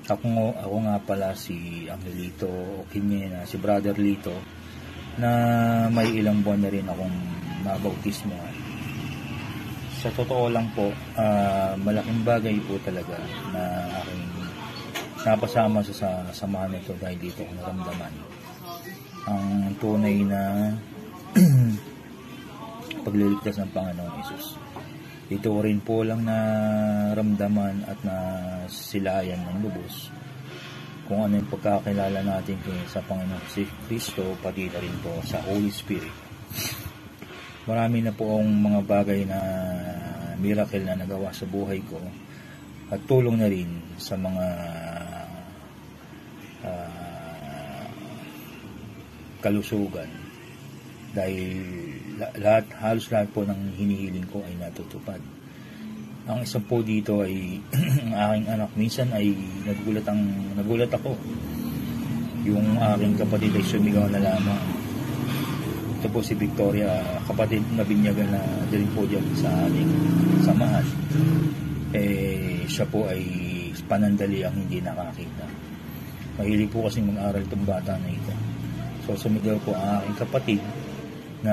Ako nga pala si Angelito Quimena, si Brother Lito, na may ilang buwan na rin akong nabautismo. Sa totoo lang po, malaking bagay po talaga na aking napasama sa samahan nito dahil dito ko naramdaman ang tunay na pagliligtas ng Panginoong Hesus. Ito rin po lang naramdaman at nasilayan ng lubos kung ano yung pagkakilala natin sa Panginoong Kristo, pati na rin po sa Holy Spirit. Marami na po ang mga bagay na miracle na nagawa sa buhay ko at tulong na rin sa mga kalusugan dahil halos lahat po ng hinihiling ko ay natutupad. Ang isa po dito ay ang aking anak. Minsan ay nagulat ako. Yung aking kapatid ay sumigaw na lamang. Ito po si Victoria, kapatid na binyagan na din po dyan sa aming samahan. Siya po ay panandali ang hindi nakakita. Mahilig po kasi mag-aral itong bata na ito. So sumigaw po ang aking kapatid na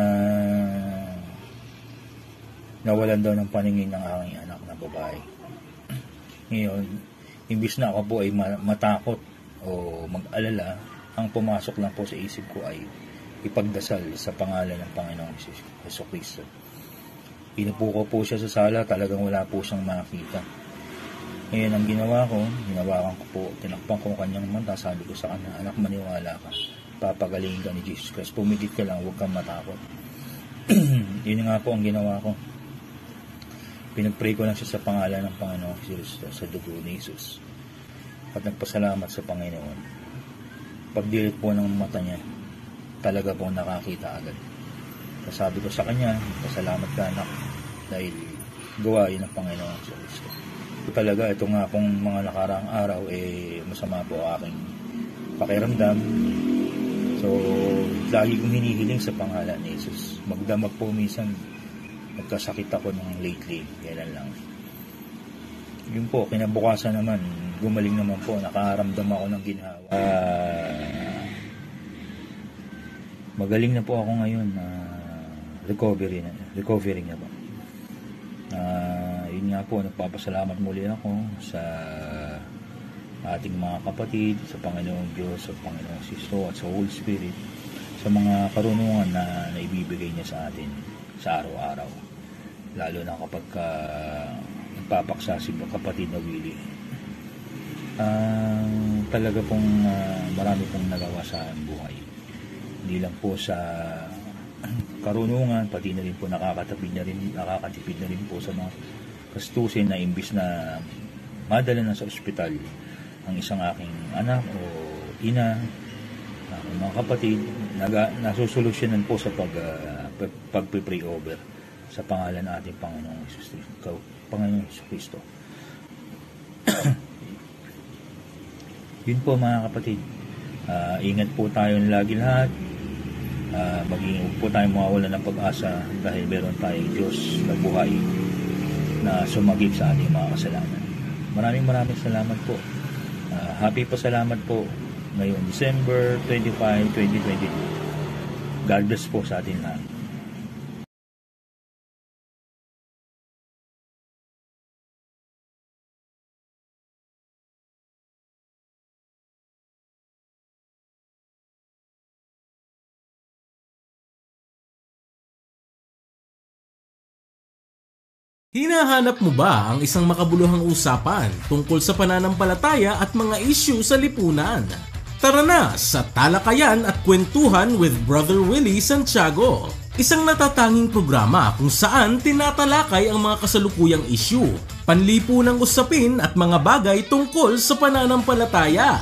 nawalan daw ng paningin ng aking anak na babae. Ngayon, imbis na ako po ay matakot o mag-alala, ang pumasok lang po sa isip ko ay ipagdasal sa pangalan ng Panginoong Jesucristo. Pinupo ko po siya sa sala, talagang wala po siyang makita. Ngayon, ang ginawakan ko po, tinakpan ko kanyang mata, sabi ko sa kanya, anak, maniwala ka. Papagalingin ka ni Jesus Christ. Pumigit ka lang, huwag kang matakot. Yun nga po ang ginawa ko. Pinagpray ko lang siya sa pangalan ng Panginoong Kristo, sa dugo ni Jesus. At nagpasalamat sa Panginoon. Pagdilit po ng mata niya, talaga po nakakita agad. Sabi ko sa kanya, pasalamat ka anak, dahil gawain ng Panginoong Kristo. Talaga, ito nga pong mga nakaraang araw, masama po aking pakiramdam. So, lagi kong hinihiling sa pangalan ni Jesus. Magdamag po minsan, nagkasakit ako ng lately. Kailan lang. Yun po, kinabukasan naman, gumaling naman po, nakaramdam ako ng ginhawa. Magaling na po ako ngayon. Recovering na po. Yun nga po, nagpapasalamat muli ako sa ating mga kapatid, sa Panginoong Diyos, sa Panginoong Kristo at sa Holy Spirit sa mga karunungan na naibibigay niya sa atin sa araw-araw, lalo na kapag nagpapaksa si kapatid na Willie. Talaga pong marami pong nagawa sa buhay, hindi lang po sa karunungan, pati na rin po nakakatipid na rin po sa mga kastusin na imbis na madala na sa ospital ang isang aking anak o ina, mga kapatid, nasusolusyonan po sa pag-pray over sa pangalan ng ating Panginoong Jesucristo. Yun po mga kapatid, ingat po tayo lagi lahat, maging po tayo mawawala ng pag-asa dahil meron tayong Diyos na buhay na sumagip sa ating mga kasalanan. Maraming salamat po. Happy pasalamat po ngayong December 25, 2022. God bless po sa atin lahat. Hinahanap mo ba ang isang makabuluhang usapan tungkol sa pananampalataya at mga issue sa lipunan? Tara na sa Talakayan at Kwentuhan with Brother Willie Santiago. Isang natatanging programa kung saan tinatalakay ang mga kasalukuyang issue, panlipunang usapin at mga bagay tungkol sa pananampalataya.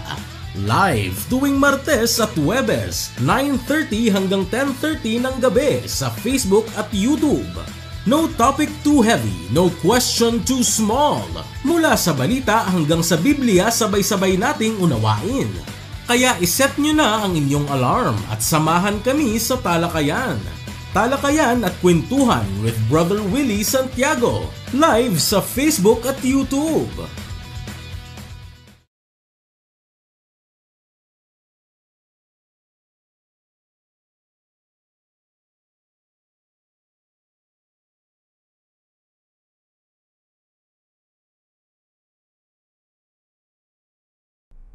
Live tuwing Martes at Huwebes, 9:30 hanggang 10:30 ng gabi sa Facebook at YouTube. No topic too heavy, no question too small. Mula sa balita hanggang sa Biblia, sabay-sabay nating unawain. Kaya iset nyo na ang inyong alarm at samahan kami sa Talakayan. Talakayan at Kwentuhan with Brother Willie Santiago. Live sa Facebook at YouTube.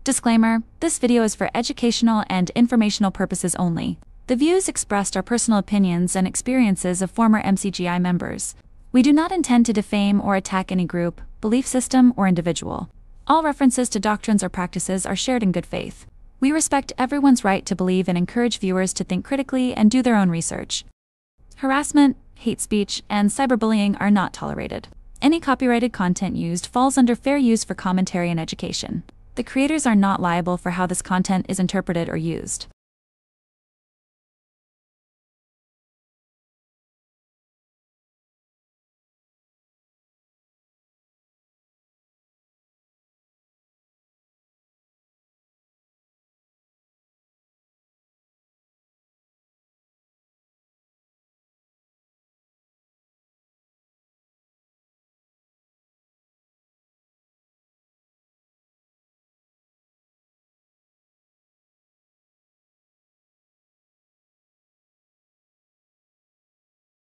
Disclaimer, this video is for educational and informational purposes only. The views expressed are personal opinions and experiences of former MCGI members. We do not intend to defame or attack any group, belief system, or individual. All references to doctrines or practices are shared in good faith. We respect everyone's right to believe and encourage viewers to think critically and do their own research. Harassment, hate speech, and cyberbullying are not tolerated. Any copyrighted content used falls under fair use for commentary and education. The creators are not liable for how this content is interpreted or used.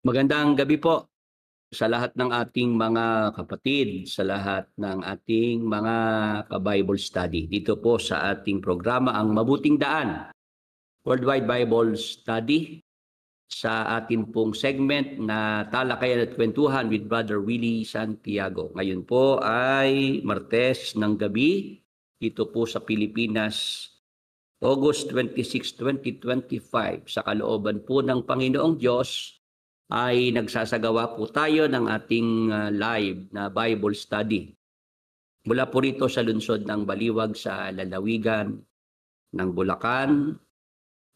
Magandang gabi po sa lahat ng ating mga kapatid, sa lahat ng ating mga ka-Bible study. Dito po sa ating programa, Ang Mabuting Daan, Worldwide Bible Study, sa ating pong segment na Talakayan at Kwentuhan with Brother Willie Santiago. Ngayon po ay Martes ng gabi, dito po sa Pilipinas, August 26, 2025. Sa kalooban po ng Panginoong Diyos, ay nagsasagawa po tayo ng ating live na Bible study. Mula po rito sa lungsod ng Baliwag sa lalawigan ng Bulacan,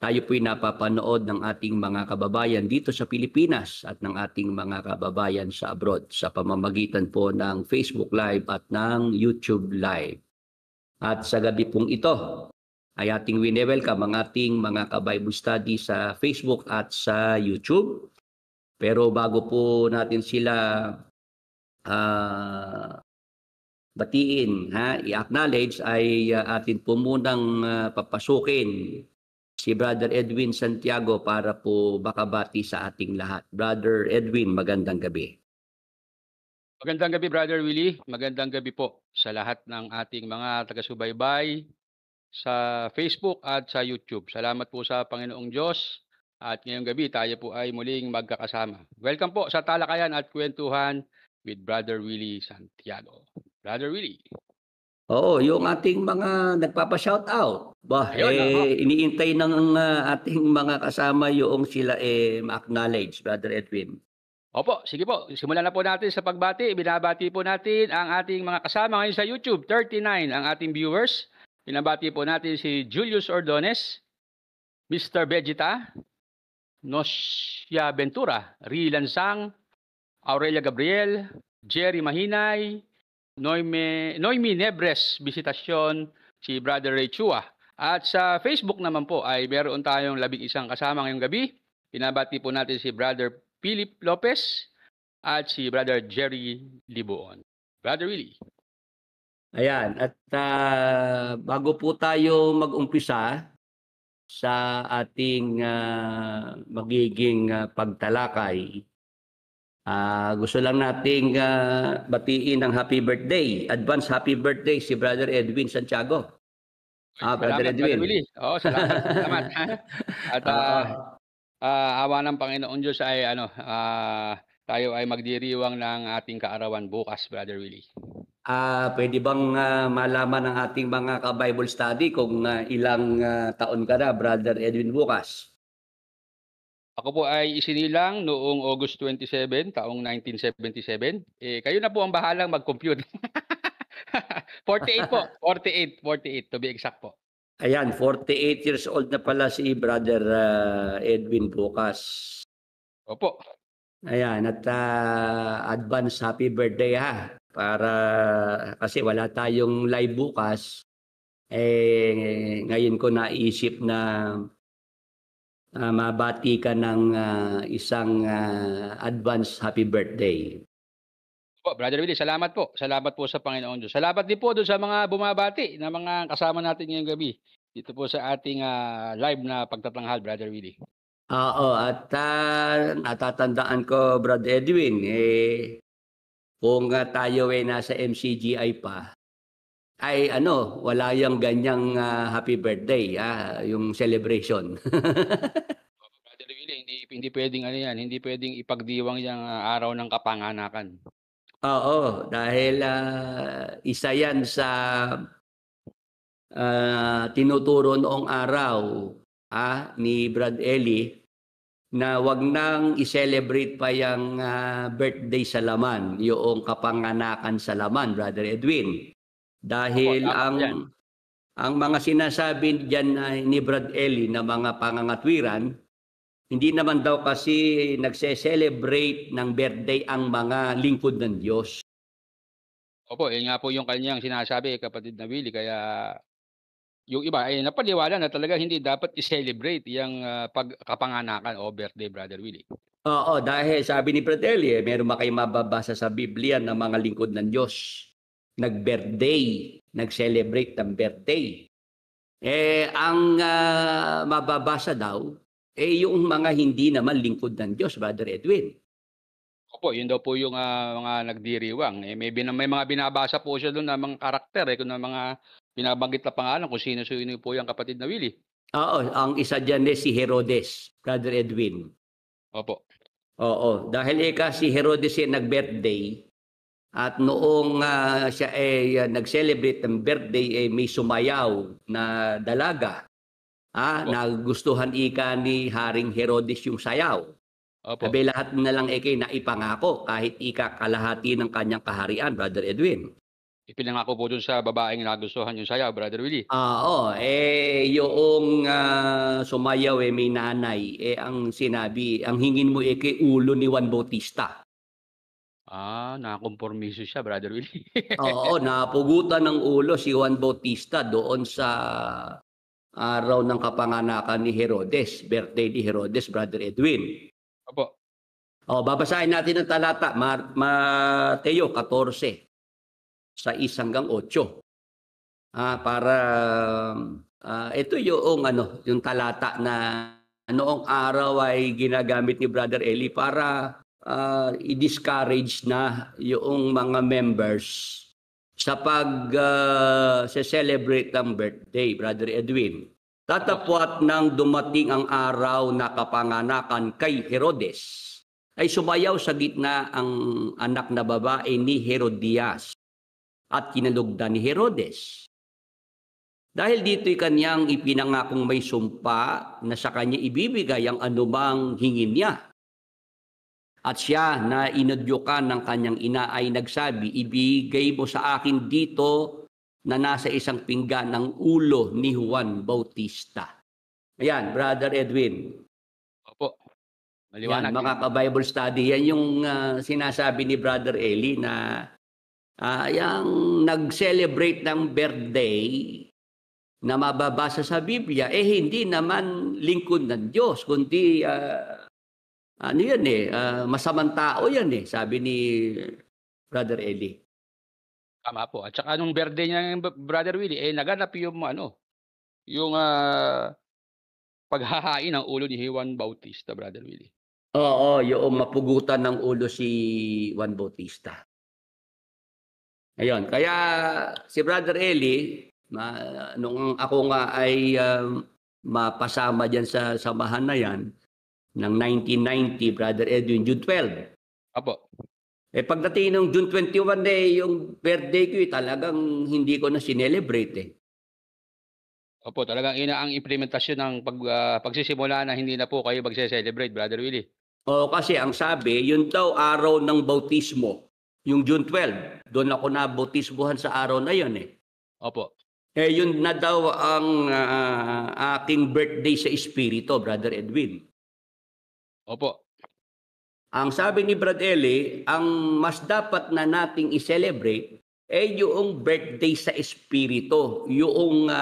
tayo po'y napapanood ng ating mga kababayan dito sa Pilipinas at ng ating mga kababayan sa abroad sa pamamagitan po ng Facebook Live at ng YouTube Live. At sa gabi pong ito ay ating wini-welcome ang ating mga ka-Bible study sa Facebook at sa YouTube. Pero bago po natin sila batiin, i-acknowledge, ay atin po munang papasukin si Brother Edwin Santiago para po makabati sa ating lahat. Brother Edwin, magandang gabi. Magandang gabi, Brother Willie. Magandang gabi po sa lahat ng ating mga taga-subaybay sa Facebook at sa YouTube. Salamat po sa Panginoong Diyos. At ngayong gabi tayo po ay muling magkakasama. Welcome po sa Talakayan at Kwentuhan with Brother Willie Santiago. Brother Willie. Oo, yung ating mga nagpapa-shoutout. Iniintay ng ating mga kasama yung sila ma-acknowledge, Brother Edwin. Opo, sige po. Simulan na po natin sa pagbati. Binabati po natin ang ating mga kasama ngayon sa YouTube. 39 ang ating viewers. Binabati po natin si Julius Ordones, Mr. Vegeta, Nosya Ventura, Ri Lansang, Aurelia Gabriel, Jerry Mahinay, Noemi Nebres, Visitasyon, si Brother Ray Chua. At sa Facebook naman po ay meron tayong 11 kasama ngayong gabi. Pinabati po natin si Brother Philip Lopez at si Brother Jerry Libuon. Brother Willie. Ayan, at bago po tayo mag-umpisa sa ating magiging pagtalakay, gusto lang nating batiin ng happy birthday, advance happy birthday si Brother Edwin Santiago. Brother Edwin. Salamat. At awa ng Panginoon Diyos ay tayo ay magdiriwang ng ating kaarawan bukas, Brother Willie. Pwede bang malaman ng ating mga ka-Bible study kung ilang taon ka na, Brother Edwin, bukas? Ako po ay isinilang noong August 27, taong 1977. Kayo na po ang bahalang mag-compute. 48 po. 48 to be exact po. Ayan, 48 years old na pala si Brother Edwin bukas. Opo. Ayan, at advance happy birthday ha. Para kasi wala tayong live bukas, ngayon ko naisip na mabati ka ng isang advance happy birthday. Po, Brother Willie, salamat po. Salamat po sa Panginoon Diyos. Salamat din po doon sa mga bumabati na mga kasama natin ngayong gabi. Dito po sa ating live na pagtatanghal, Brother Willie. Oo, at natatandaan ko, Brother Edwin, kung tayo ay nasa MCGI pa, ay ano, wala yung ganyang happy birthday, yung celebration. Brother Willie, hindi pwedeng ano yan, hindi pwedeng ipagdiwang yung araw ng kapanganakan. Oo, dahil isa yan sa tinuturo noong araw ni Brad Eli na wag nang i-celebrate pa yung birthday sa laman, yung kapanganakan sa laman, Brother Edwin. Dahil Opo, tama po yan. ang mga sinasabi diyan ni Brad Eli na mga pangangatwiran, hindi naman daw kasi nagse-celebrate ng birthday ang mga lingkod ng Diyos. Opo, yun nga po yung kanyang sinasabi, kapatid na Willie. Kaya yung iba ay napaniwala na talaga hindi dapat i-celebrate yung pagkapanganakan o birthday, Brother Willie. Oo, dahil sabi ni Brad Eli, meron ba kayong mababasa sa Biblia ng mga lingkod ng Diyos? Nag-birthday, nag-celebrate ng birthday. Ang mababasa daw, yung mga hindi naman lingkod ng Diyos, Brother Edwin. Opo, yun daw po yung mga nagdiriwang. May mga binabasa po siya doon na mga karakter, kung na mga binabanggit na pangalan kung sino-sino po yung kapatid na Willie. Oo, ang isa dyan si Herodes, Brother Edwin. Opo. Oo, dahil si Herodes nag-birthday at noong siya nag-celebrate ng birthday, may sumayaw na dalaga. Nagustuhan ni Haring Herodes yung sayaw. Opo. Sabi lahat na lang naipangako kahit kalahati ng kanyang kaharian, Brother Edwin. Ipinangako po dun sa babaeng nagustuhan yung sayaw, Brother Willie. Oo, yung sumayaw may nanay, ang sinabi, ang hingin mo kay ulo ni Juan Bautista. Nakakompromiso siya, Brother Willie. Oo, napugutan ng ulo si Juan Bautista doon sa araw ng kapanganakan ni Herodes, birthday ni Herodes, Brother Edwin. Opo. Babasahin natin ang talata, Mateo 14. 6-8. Para ito yung talata na noong araw ay ginagamit ni Brother Eli para i-discourage na yung mga members sa celebrate ng birthday, Brother Edwin. Tatapwat nang dumating ang araw na kapanganakan kay Herodes, ay sumayaw sa gitna ang anak na babae ni Herodias at kinalugdan ni Herodes. Dahil dito'y kanyang ipinangakong may sumpa na sa kanya ibibigay ang anumang hingin niya. At siya na inadyukan ng kanyang ina ay nagsabi, ibigay mo sa akin dito na nasa isang pinggan ng ulo ni Juan Bautista. Ayan, Brother Edwin. Opo. Maliwanag. Yan, mga ka-Bible study, yan yung sinasabi ni Brother Eli na yung nag-celebrate ng birthday na mababasa sa Biblia, hindi naman lingkod ng Diyos, kundi masamang tao yan sabi ni Brother Eli. Tama po. At saka nung birthday niya, Brother Willie, naganap yung paghahain ng ulo ni Juan Bautista, Brother Willie. Oo, yung mapugutan ng ulo si Juan Bautista. Ayun, kaya si Brother Eli, nung ako nga ay mapasama dyan sa samahan na yan, ng 1990, Brother Edwin, June 12. Apo. Pagdating ng June 21, yung birthday ko, talagang hindi ko na sinelebrate. Opo, talagang ang implementasyon ng pagsisimula na hindi na po kayo magse-celebrate, Brother Willie. Kasi ang sabi, yun daw araw ng bautismo. Yung June 12, doon ako nabautismuhan sa araw na yun Opo. Yun na daw ang aking birthday sa Espiritu, Brother Edwin. Opo. Ang sabi ni Brad Eli, ang mas dapat na nating i-celebrate yung birthday sa Espiritu. Yung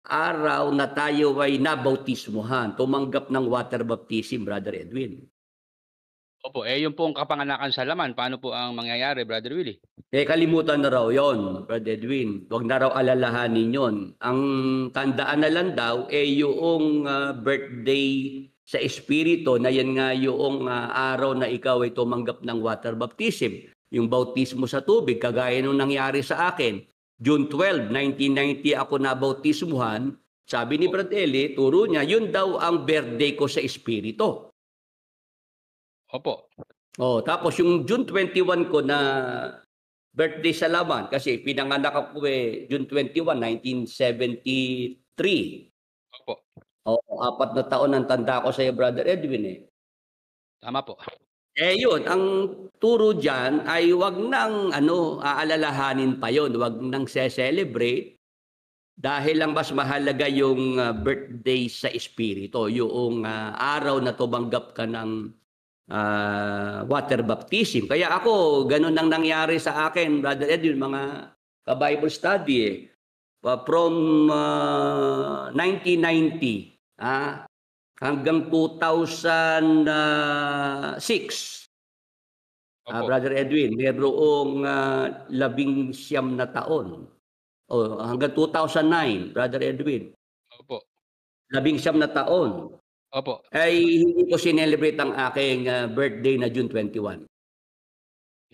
araw na tayo ay nabautismuhan, tumanggap ng water baptism, Brother Edwin. Opo, yung pong kapanganakan sa laman, paano po ang mangyayari, Brother Willie? Kalimutan na raw yon, Brother Edwin. Huwag na raw alalahanin yon. Ang tandaan na lang daw, yung birthday sa Espiritu, na yan nga yung araw na ikaw ay tumanggap ng water baptism. Yung bautismo sa tubig, kagaya nung nangyari sa akin. June 12, 1990 ako nabautismuhan. Sabi ni Brad Eli, turo niya, yun daw ang birthday ko sa Espiritu. Opo. Oh, tapos yung June 21 ko na birthday sa laman, kasi pinanganak ako June 21, 1973. Opo. Oh, 4 na taon ang tanda ko sa iyo, Brother Edwin eh. Tama po. Yun, ang turo dyan ay wag nang aalalahanin pa yon, wag nang celebrate dahil lang mas mahalaga yung birthday sa Espiritu, yung araw na tumanggap ka ng water baptism. Kaya ako, ganun ang nangyari sa akin, Brother Edwin, mga ka-Bible study eh. From 1990 hanggang 2006. Brother Edwin, mayroong 19 na taon. Hanggang 2009, Brother Edwin. Opo. 19 na taon. Opo. Ay hindi ko sinelebrate ang aking birthday na June 21.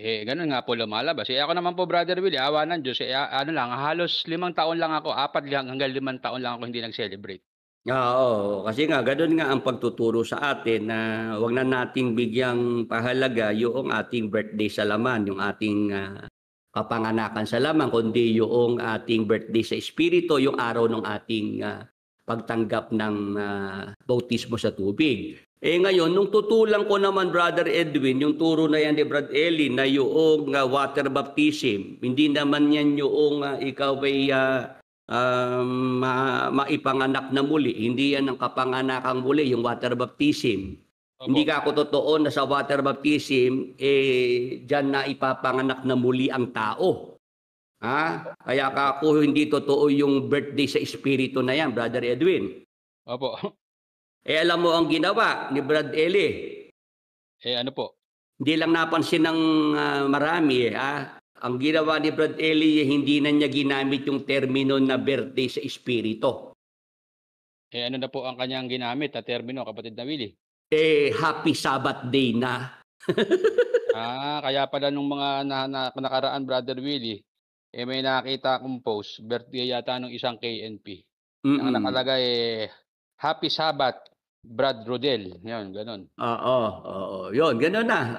Ganun nga po lumalabas. Ako naman po, Brother Willie, awa ng Diyos, halos 5 taon lang ako, 4 hanggang 5 taon lang ako hindi nag-celebrate. Oo, kasi nga ganun nga ang pagtuturo sa atin na wag na nating bigyang pahalaga yung ating birthday sa laman, yung ating kapanganakan sa laman, kundi yung ating birthday sa Espiritu, yung araw ng ating pagtanggap ng bautismo sa tubig. Ngayon, nung tutulang ko naman, Brother Edwin, yung turo na yan ni Brad Eli na yung water baptism, hindi naman yan yung ikaw ay maipanganak na muli. Hindi yan ang kapanganakang muli, yung water baptism. Opo. Hindi ka ako totoo na sa water baptism, dyan na ipapanganak na muli ang tao. Kaya ka ako hindi totoo yung birthday sa Espiritu na yan, Brother Edwin. Opo. Alam mo ang ginawa ni Brad Eli. Ano po? Hindi lang napansin ng marami. Ang ginawa ni Brad Eli, hindi na niya ginamit yung termino na birthday sa Espiritu. Ano na po ang kanyang ginamit na termino, kapatid na Willie? Happy Sabbath Day na. Kaya pala nung mga nakaraan, Brother Willie, may nakita akong post, birthday yata ng isang KNP. Ang nakalagay, Happy Sabbath, Brad Rodel. Yun, ganun. Oo. Yun, ganun na.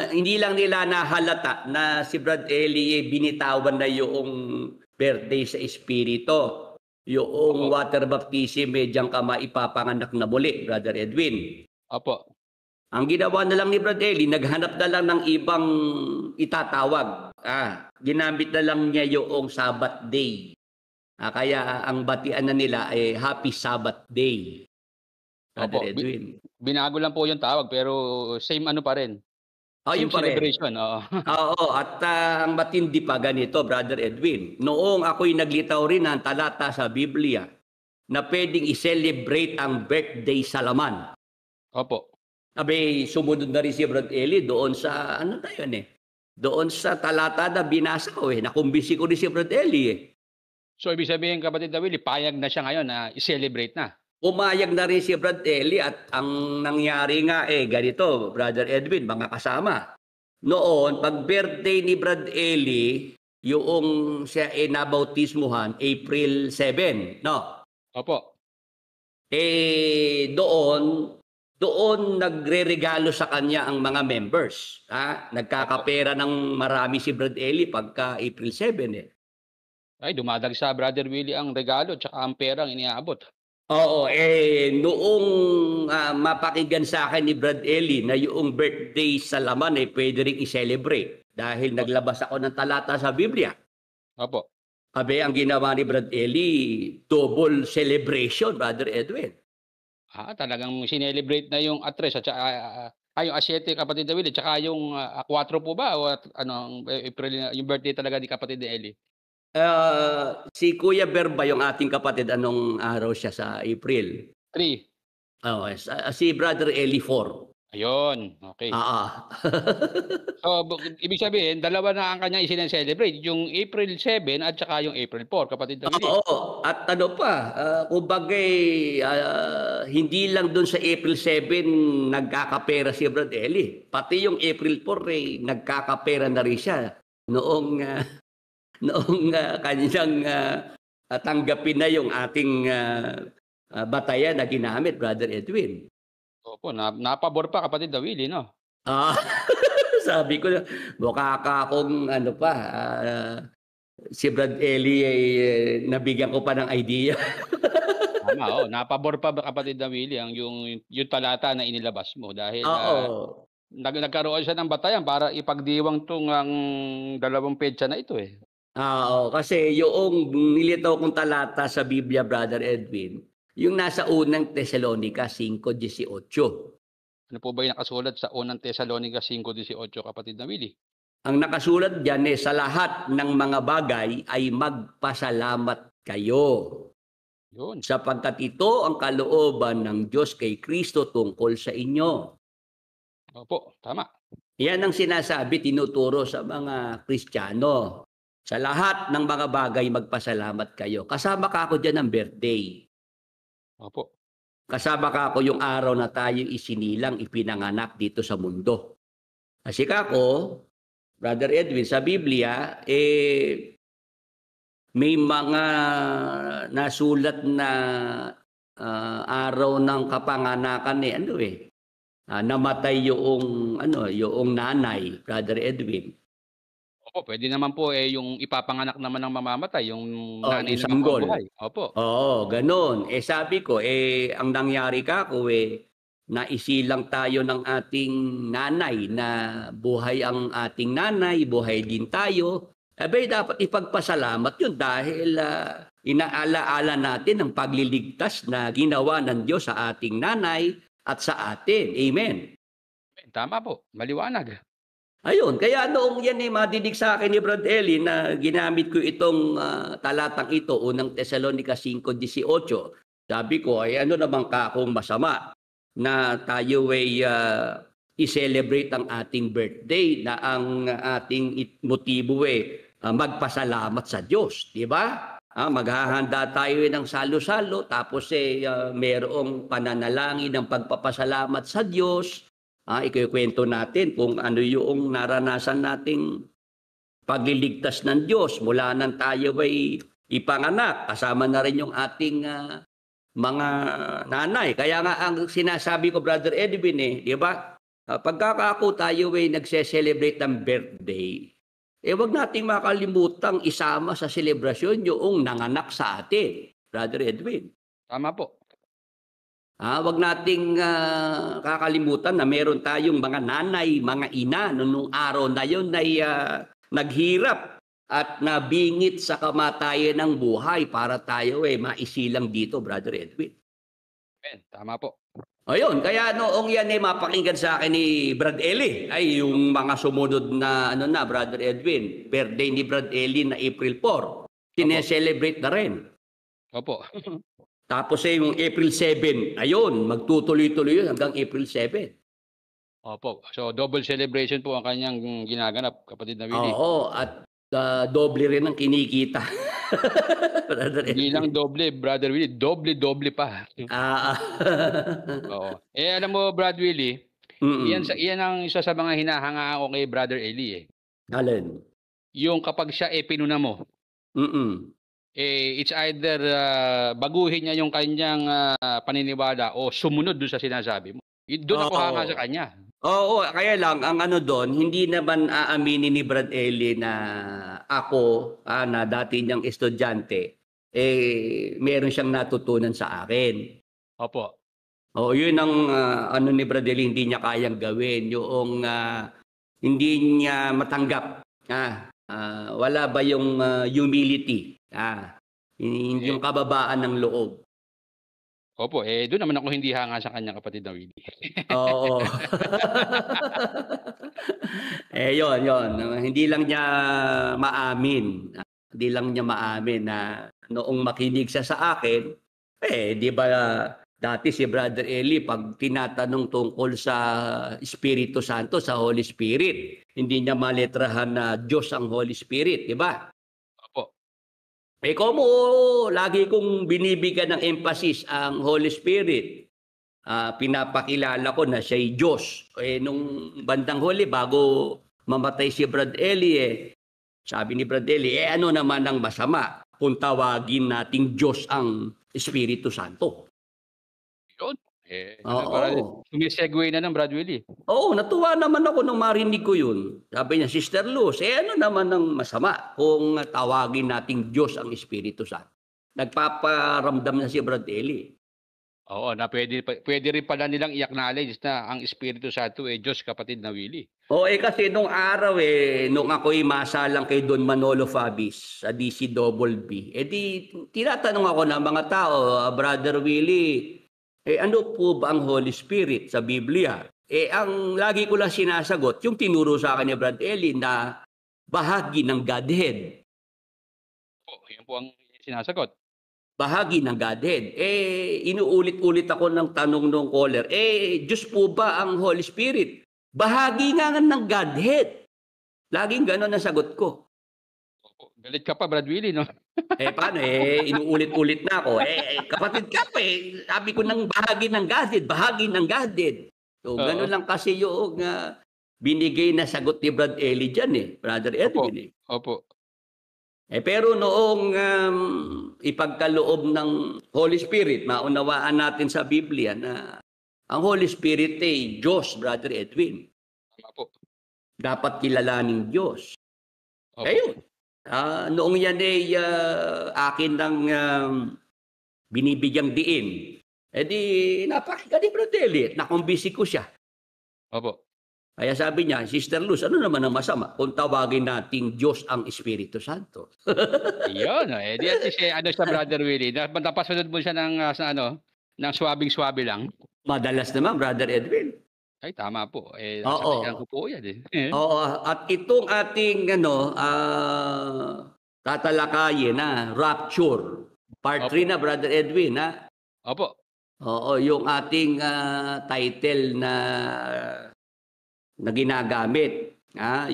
Hindi lang nila nahalata na si Brad Eli binitawan na yung birthday sa Espiritu. Yung water baptism, diyan ka maipapanganak na muli, Brother Edwin. Opo. Ang ginawa na lang ni Brad Eli, naghanap na lang ng ibang itatawag. Ginamit na lang niya yung Sabbath Day. Kaya ang batian na nila ay Happy Sabbath Day. Brother Edwin. Binago lang po yung tawag pero same pa rin. Same yung celebration. Oo. At ang matindi pa ganito, Brother Edwin. Noong ako'y naglitaw rin ng talata sa Biblia na pwedeng i-celebrate ang birthday sa laman. Opo. Sumunod na rin si Brad Eli doon sa, doon sa talata na binasa ko nakumbisi ko rin si Brad Eli So, ibig sabihin, kapatid na Willie, payag na siya ngayon na i-celebrate na. Umayag na rin si Brad Eli at ang nangyari nga ganito, Brother Edwin, mga kasama. Noon, pag birthday ni Brad Eli, yung siya nabautismuhan, April 7, no? Opo. Doon nagre-regalo sa kanya ang mga members. Nagkakapera ng marami si Brad Eli pagka April 7 Ay, dumadagsa, Brother Willie, ang regalo at ang perang iniaabot. Oo, noong mapakinggan sa akin ni Brad Eli na yung birthday sa laman pwede rin i-celebrate dahil naglabas ako ng talata sa Biblia. Opo. Ang ginawa ni Brad Eli, double celebration, Brother Edwin. Talagang sinelebrate na yung atres at yung asyete, kapatid na Willie, tsaka yung 4 po ba? O April, yung birthday talaga ni kapatid na Eli? Si Kuya Berba, yung ating kapatid, anong araw siya sa April? 3. Si Brother Eli 4. Ayun, okay. So, ibig sabihin, dalawa na ang kanyang isineselebrate, yung April 7 at saka yung April 4, kapatid na Willie. Oo, at kumbagay, hindi lang doon sa April 7 nagkakapera si Brad Eli. Pati yung April 4 nagkakapera na rin siya noong noong kanyang tanggapin na yung ating batayan na ginamit, Brother Edwin. Opo, napabor pa kapatid na Willie, no? Ah, sabi ko, mukha ka akong ano pa, si Brad Eli ay nabigyan ko pa ng idea. Tama, napabor pa ba kapatid na Willie yung talata na inilabas mo dahil Oo. nagkaroon siya ng batayan para ipagdiwang tong ang dalawang petsa na ito eh. Oo, kasi yung nilitaw kong talata sa Biblia, Brother Edwin, yung nasa unang Tesalonica 5:18. Ano po ba yung nakasulat sa unang Tesalonica 5:18 kapatid na Willie? Ang nakasulat diyan sa lahat ng mga bagay ay magpasalamat kayo. Yun. Sapagkat ito ang kalooban ng Diyos kay Kristo tungkol sa inyo. Opo, tama. Yan ang sinasabi, tinuturo sa mga Kristiyano. Sa lahat ng mga bagay, magpasalamat kayo. Kasama ka ako dyan ng birthday. Opo. Kasama ka ako yung araw na tayo isinilang, ipinanganak dito sa mundo. Kasi kako, Brother Edwin, sa Biblia, may mga nasulat na araw ng kapanganakan namatay yung nanay, Brother Edwin. Opo, pwede naman po yung ipapanganak naman ng mamamatay, yung nanay na sanggol. mabuhay. Opo. Oo, ganun. Sabi ko, ang nangyari kako naisilang tayo ng ating nanay na buhay ang ating nanay, buhay din tayo. Dapat ipagpasalamat yun dahil inaalaala natin ang pagliligtas na ginawa ng Diyos sa ating nanay at sa atin. Amen. Tama po, maliwanag. Ayun, kaya noong yan madidig sa akin ni Brad Eli na ginamit ko itong talatang ito, unang Tesalonica 5:18. Sabi ko, ano naman ka akong masama na tayo ay i-celebrate ang ating birthday na ang ating motibo magpasalamat sa Diyos, di ba? Maghahanda tayo ng salo-salo tapos mayroong pananalangin ng pagpapasalamat sa Diyos. Ikikwento natin kung ano yung naranasan nating pagliligtas ng Diyos mula nang tayo ay ipanganak. Kasama na rin yung ating mga nanay. Kaya nga ang sinasabi ko, Brother Edwin, di ba? Pagkakako tayo ay nagse-celebrate ng birthday, wag nating makalimutang isama sa selebrasyon yung nanganak sa atin, Brother Edwin. Tama po. Wag nating kakalimutan na meron tayong mga nanay, mga ina noong araw na yun ay naghirap at nabingit sa kamatayan ng buhay para tayo maisilang dito, Brother Edwin. Tama po. Ayun, kaya noong yan mapakinggan sa akin ni Brad Eli, ay yung mga sumunod na Brother Edwin, birthday ni Brad Eli na April 4, sineselebrate na rin. Opo. Tapos yung April 7, ayun, magtutuloy-tuloy yun hanggang April 7. Opo. So double celebration po ang kanyang ginaganap, kapatid na Willie. Oo, at doble rin ang kinikita. Hindi lang doble, Brother Willie, doble pa. Oo. Alam mo, Brad Willie, iyan ang isa sa mga hinahanga ko kay Brother Eli. Alin? Yung kapag siya pinuna mo. It's either baguhin niya yung kanyang paniniwala o sumunod doon sa sinasabi mo. Doon ako hanga sa kanya. Oo, kaya lang, ang doon, hindi naman aaminin ni Brad Eli na ako, na dati niyang estudyante, meron siyang natutunan sa akin. Opo. Yun ang ni Brad Eli, hindi niya kayang gawin. Yung hindi niya matanggap. Wala ba yung humility? Yung kababaan ng loob. Opo, doon naman ako hindi hanga sa kanya, kapatid na Willie. Oo. Yun. Hindi lang niya maamin. Hindi lang niya maamin na noong makinig siya sa akin, di ba dati si Brother Eli, pag tinatanong tungkol sa Espiritu Santo, sa Holy Spirit, hindi niya maletrahan na Diyos ang Holy Spirit, di ba? Komo, lagi kong binibigyan ng emphasis ang Holy Spirit. Pinapakilala ko na siya'y Diyos. Nung bandang huli, bago mamatay si Brad Eli, Sabi ni Brad Eli, ano naman ang masama kung tawagin nating Diyos ang Espiritu Santo? Yun. Oo. Para sumisegue na ng Brad Willie. Oo, natuwa naman ako nung marinig ko yun. Sabi niya, Sister Luz, ano naman ang masama kung tawagin nating Diyos ang Espiritu Santo? Nagpaparamdam na si Brad Eli. Oo, na pwede rin pala nilang i-acknowledge na ang Espiritu Santo Diyos, kapatid na Willie. Oo, kasi nung araw nung ako'y masalang kay Don Manolo Fabis sa DCWB, di tinatanong ako ng mga tao, Brother Willie, ano po ba ang Holy Spirit sa Biblia? Ang lagi ko lang sinasagot, yung tinuro sa akin ni Brad Eli na bahagi ng Godhead. Yan po ang sinasagot. Bahagi ng Godhead. Inuulit-ulit ako ng tanong ng caller, Diyos po ba ang Holy Spirit? Bahagi nga ng Godhead. Laging gano'n ang sagot ko. Galit ka pa, Brad Willie, no? Paano? Inuulit-ulit na ako. Kapatid ka pa Sabi ko ng bahagi ng Godhead, bahagi ng Godhead. So, gano'n lang kasi yung binigay na sagot ni Brad Eli dyan Brother Edwin. Opo. Pero noong ipagkaloob ng Holy Spirit, maunawaan natin sa Biblia na ang Holy Spirit Diyos, Brother Edwin. Opo. Dapat kilalaning Diyos. Opo. Ayun. Noong yan akin ng binibigyang diin. Di napakinggan ni Brother Eli. Nakumbisi ko siya. Opo. Kaya sabi niya, Sister Luz, ano naman ang masama kung tawagin nating Diyos ang Espiritu Santo? Yun. Di at least, sa Brother Willie, napasunod mo siya ng swabing-swabe lang. Madalas naman, Brother Edwin. Ay, tama po. Oo. Ko po yan Oo. At itong ating tatalakayin na rapture. Part 3 na, Brother Edwin. Opo. Oo, yung ating title na ginagamit.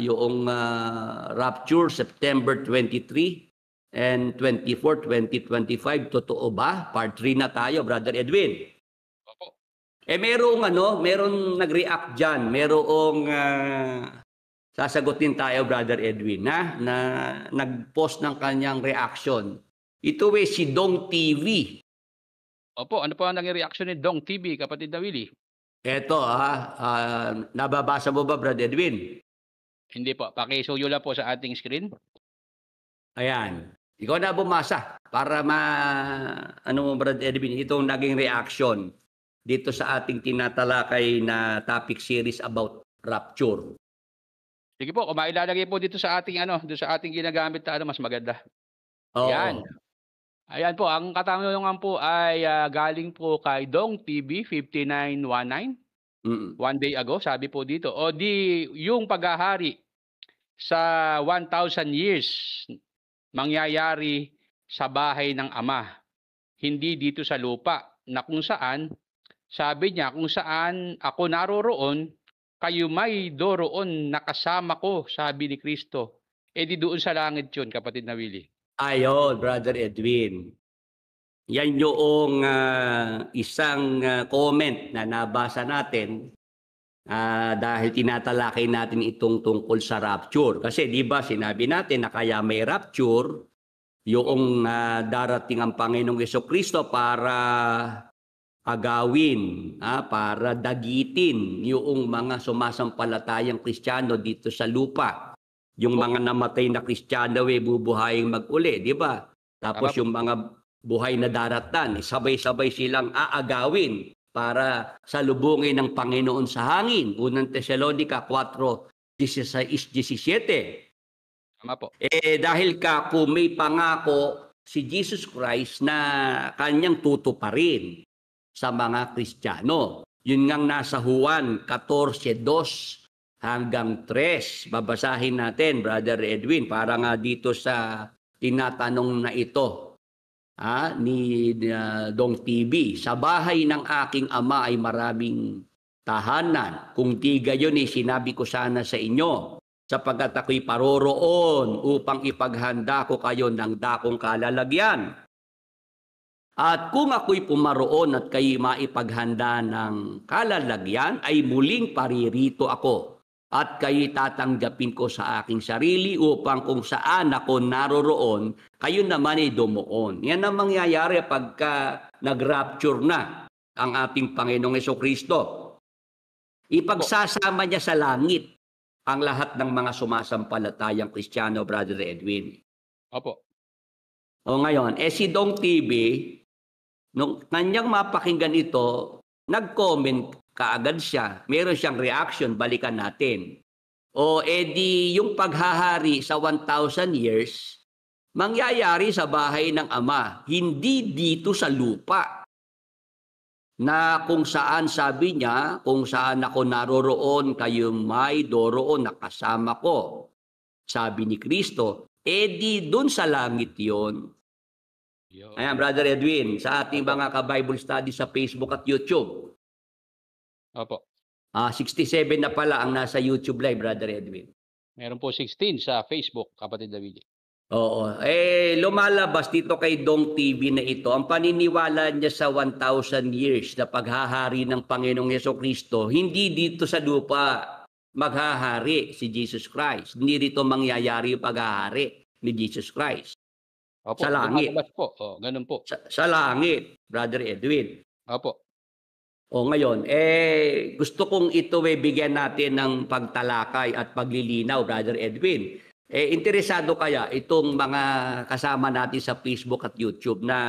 Yung rapture, September 23 and 24, 2025. Totoo ba? Part 3 na tayo, Brother Edwin. Opo. Merong nag-react dyan. Merong sasagutin tayo, Brother Edwin, na nag-post ng kanyang reaction. Ito si Dong TV. Opo, ano po ang naging reaction ni Dong TV, kapatid na Willie? Eto, nababasa mo ba, Brother Edwin? Hindi po. Pakisuyo lang po sa ating screen. Ayan. Ikaw na bumasa para Brother Edwin, itong naging reaction dito sa ating tinatalakay na topic series about rapture. Sige po, kung mailalagay po dito sa ating doon sa ating ginagamit na mas maganda. Oo. Ayan po, ang katanungan po ay galing po kay Dong TV 5919. One day ago, sabi po dito, yung paghahari sa 1,000 years mangyayari sa bahay ng Ama, hindi dito sa lupa, na kung saan, sabi niya, kung saan ako naroroon, kayo may doroon nakasama ko, sabi ni Kristo. Di doon sa langit yun, kapatid na Willie. Ayon, Brother Edwin. Yan yung isang comment na nabasa natin dahil tinatalakay natin itong tungkol sa rapture. Kasi di ba sinabi natin na kaya may rapture, yung darating ang Panginoong Jesucristo para agawin, para dagitin yung mga sumasampalatayang Kristiyano dito sa lupa. Yung mga namatay na Kristiyano bubuhayin mag-uli, di ba? Tapos yung mga buhay na daratan, sabay-sabay silang aagawin para salubungin ng Panginoon sa hangin. Unang Tesalonica 4:16-17. Tama po. Dahil kung may pangako si Jesus Christ na kanyang tutuparin sa mga Kristiyano. Yun ngang nasa Juan 14:2 hanggang 3. Babasahin natin, Brother Edwin, para nga dito sa tinatanong na ito ni Dong TV. Sa bahay ng aking ama ay maraming tahanan. Kung di gayon sinabi ko sana sa inyo, sapagkat ako'y paroroon upang ipaghanda ko kayo ng dakong kalalagyan. At kung ako'y pumaroon at kayo maipaghanda ng kalalagyan, ay muling paririto ako at kayo'y tatanggapin ko sa aking sarili upang kung saan ako naroroon, kayo naman ay dumuon. Yan ang mangyayari pagka nag-rapture na ang ating Panginoong Jesucristo. Ipagsasama niya sa langit ang lahat ng mga sumasampalatayang Kristiyano, Brother Edwin. Opo. O ngayon, si Dong TV, nung kanyang mapakinggan ito, nag-comment kaagad siya. Meron siyang reaction, balikan natin. O edi yung paghahari sa 1,000 years, mangyayari sa bahay ng Ama, hindi dito sa lupa. Na kung saan sabi niya, kung saan ako naroroon, kayo may doroon nakasama ko. Sabi ni Kristo, edi dun sa langit yon. Ayan, Brother Edwin, sa ating mga ka-Bible study sa Facebook at YouTube. Opo. 67 na pala ang nasa YouTube live, Brother Edwin. Meron po 16 sa Facebook, kapatid na Willie. Oo. Lumalabas dito kay Dong TV na ito, ang paniniwala niya sa 1,000 years na paghahari ng Panginoong Jesucristo, hindi dito sa lupa maghahari si Jesus Christ. Hindi rito mangyayari yung paghahari ni Jesus Christ. Opo, sa langit. Po. Ganun po. Sa langit, Brother Edwin. Opo. O ngayon, gusto kong ito bigyan natin ng pagtalakay at paglilinaw, Brother Edwin. Interesado kaya itong mga kasama natin sa Facebook at YouTube na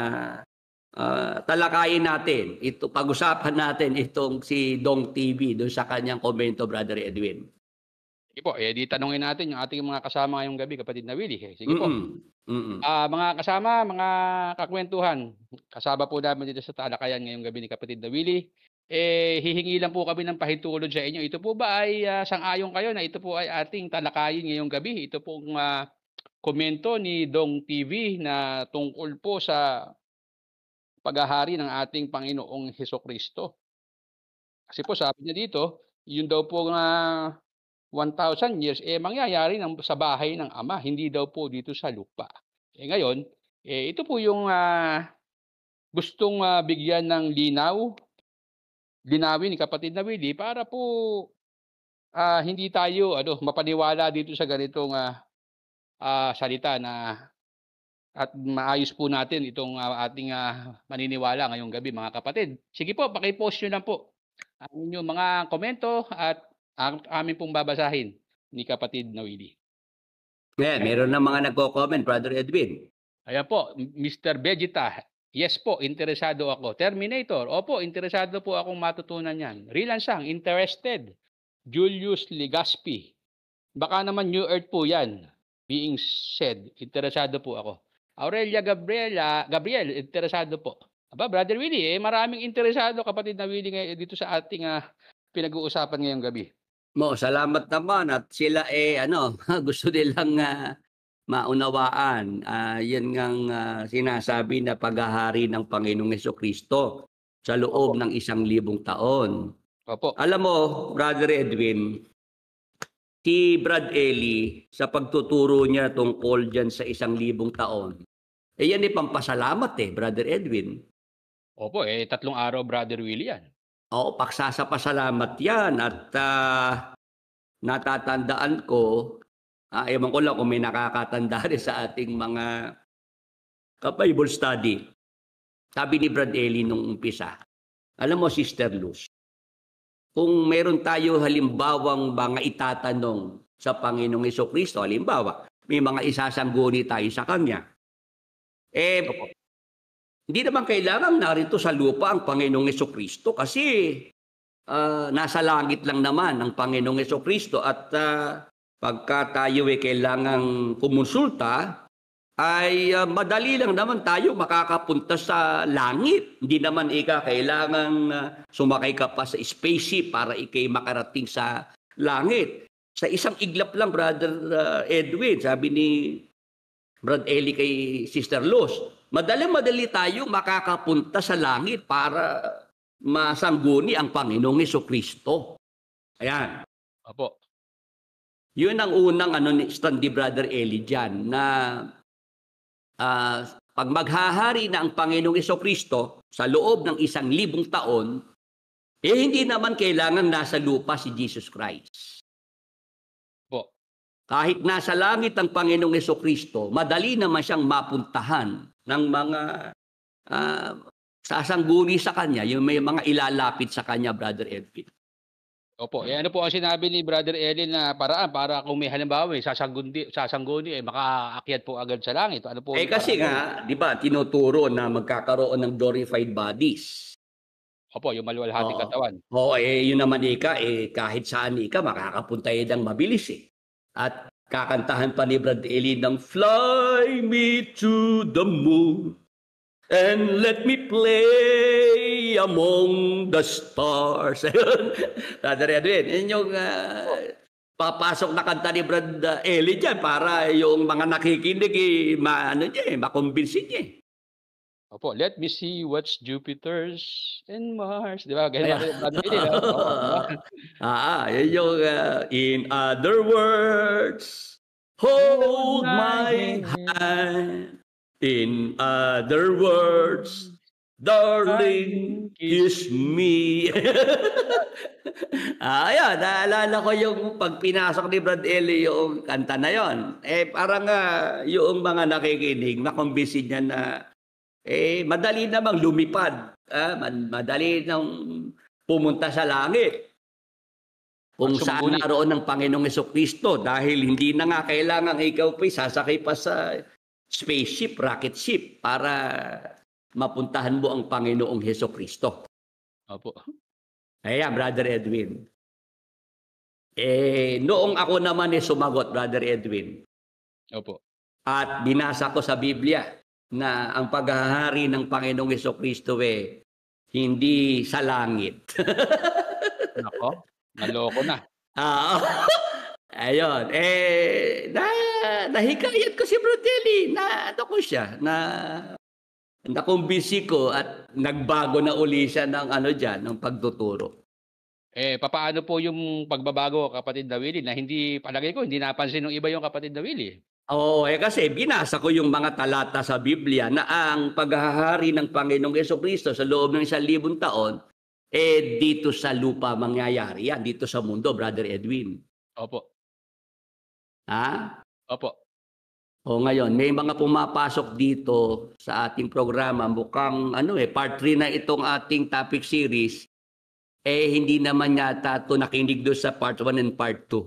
talakayin natin, pag-usapan natin itong si Dong TV doon sa kanyang komento, Brother Edwin. Sige po, di tanungin natin yung ating mga kasama ngayong gabi, kapatid na Willie. Sige po. Mga kasama, mga kakwentuhan, kasama po namin dito sa talakayan ngayong gabi ni kapatid na Willie. Hihingi lang po kami ng pahintulot sa inyo. Ito po ba ay sang-ayon kayo na ito po ay ating talakayin ngayong gabi? Ito pong komento ni Dong TV na tungkol po sa paghahari ng ating Panginoong Hesukristo. Kasi po sabi niya dito, yun daw po 1,000 years, mangyayari sa bahay ng Ama, hindi daw po dito sa lupa. Ngayon, ito po yung gustong bigyan ng linawin ni kapatid na Willie para po hindi tayo mapaniwala dito sa ganitong salita na at maayos po natin itong ating maniniwala ngayong gabi, mga kapatid. Sige po, paki-post nyo lang po ang inyong mga komento at amin pong babasahin ni kapatid na Willie. Meron na mga nagko-comment, Brother Edwin. Ayan po, Mr. Vegeta. Yes po, interesado ako. Terminator. Opo, interesado po akong matutunan yan. Rilansang, interested. Julius Legaspi. Baka naman New Earth po yan. Being said, interesado po ako. Aurelia Gabriel, interesado po. Aba, Brother Willie, maraming interesado, kapatid na Willie, dito sa ating pinag-uusapan ngayong gabi. Salamat naman at sila gusto nilang maunawaan. Yan ngang sinasabi na paghahari ng Panginoong Jesucristo sa loob ng 1,000 taon. Opo. Alam mo, Brother Edwin, si Brad Eli, sa pagtuturo niya tungkol dyan sa 1,000 taon, yan ay pampasalamat Brother Edwin. Opo, 3 araw, Brother Willie yan. Oo, pagsasapasalamat yan at natatandaan ko, ewan ko lang kung may nakakatanda rin sa ating mga ka-Bible study. Sabi ni Brad Eli nung umpisa, alam mo, Sister Luz, kung meron tayo halimbawang mga itatanong sa Panginoong Jesucristo, halimbawa, may mga isasangguni tayo sa Kanya, hindi naman kailangan narito sa lupa ang Panginoong Jesucristo kasi nasa langit lang naman ang Panginoong Jesucristo at pagka tayo kailangang kumonsulta ay madali lang naman tayo makakapunta sa langit. Hindi naman kailangan sumakay ka pa sa spaceship para ikay makarating sa langit. Sa isang iglap lang, Brother Edwin, sabi ni Brad Eli kay Sister Luz, madali tayo makakapunta sa langit para masangguni ang Panginoong Jesucristo. Ayan. Opo. Yun ang unang stand ni Brother Eli dyan, na pag maghahari na ang Panginoong Jesucristo sa loob ng 1,000 taon, hindi naman kailangan nasa lupa si Jesus Christ. Kahit nasa langit ang Panginoong Hesukristo, madali naman siyang mapuntahan ng mga sasangguni sa kanya, yung may mga ilalapit sa kanya, Brother Edwin. Opo, ano po ang sinabi ni Brother Elin na paraan para kung may halimbawa may sasangguni makaakyat po agad sa langit? Ano po? Kasi nga, di ba, tinuturo na magkakaroon ng glorified bodies. Opo, yung maluwalhating katawan. Oo, yun naman kahit saan makakapunta ng mabilis At kakantahan pa ni Brother Elin ng Fly me to the moon and let me play among the stars. Brother Edwin, yun yung papasok na kanta ni Brother Eli dyan para yung mga nakikinig makumbinsin niya. Opo, let me see what's Jupiter's and Mars. Di ba? Ganyan Brother Eli. Yun yung in other words, hold my hand. In other words, darling, kiss me. Ayan, naalala ko yung pag pinasok ni Brad Eli yung kanta na yon. Parang yung mga nakikinig, makumbisi niya na madali namang lumipad. Madali nang pumunta sa langit. Kung saan naroon ng Panginoong Hesukristo dahil hindi na nga kailangan ikaw sasakay pa sa spaceship, rocket ship para mapuntahan mo ang Panginoong Hesukristo. Opo. Ayan, Brother Edwin. Noong ako naman sumagot, Brother Edwin. Opo. At binasa ko sa Biblia na ang paghahari ng Panginoong Hesukristo hindi sa langit. Nako, naloko na. Ayun. Nahikayat ko si Brodelli na nakumbisi ko at nagbago na uli siya ng pagtuturo. Papaano po yung pagbabago, kapatid na Willie, na palagay ko, hindi napansin ng iba yung kapatid na Willie? Oo, kasi binasa ko yung mga talata sa Biblia na ang paghahari ng Panginoong Hesukristo sa loob ng 1,000 taon, dito sa lupa mangyayari yan, dito sa mundo, Brother Edwin. Opo. Opo. Ngayon, may mga pumapasok dito sa ating programa. Mukhang part 3 na itong ating topic series. Hindi naman yata ito nakinig doon sa part 1 and part 2.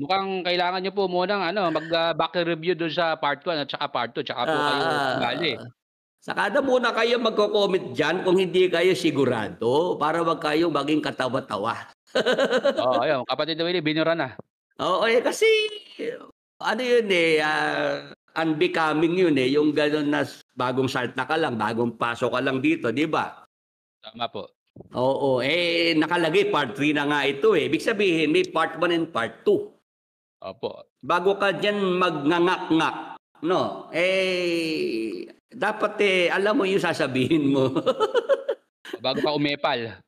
Mukhang kailangan nyo po munang mag-back review doon sa part 1 at saka part 2. Tsaka po kayo bali. Saka na muna kayo magko-comment dyan kung hindi kayo sigurado para wag kayo maging katawa-tawa. Ayun, kapatid na Willie, binura na. Kasi unbecoming yun yung gano'n na bagong salta ka lang, bagong pasok ka lang dito, di ba? Tama po. Nakalagay part 3 na nga ito Ibig sabihin, may part 1 and part 2. Opo. Bago ka dyan magngangak-ngak, dapat alam mo yung sasabihin mo. Bago ka umepal.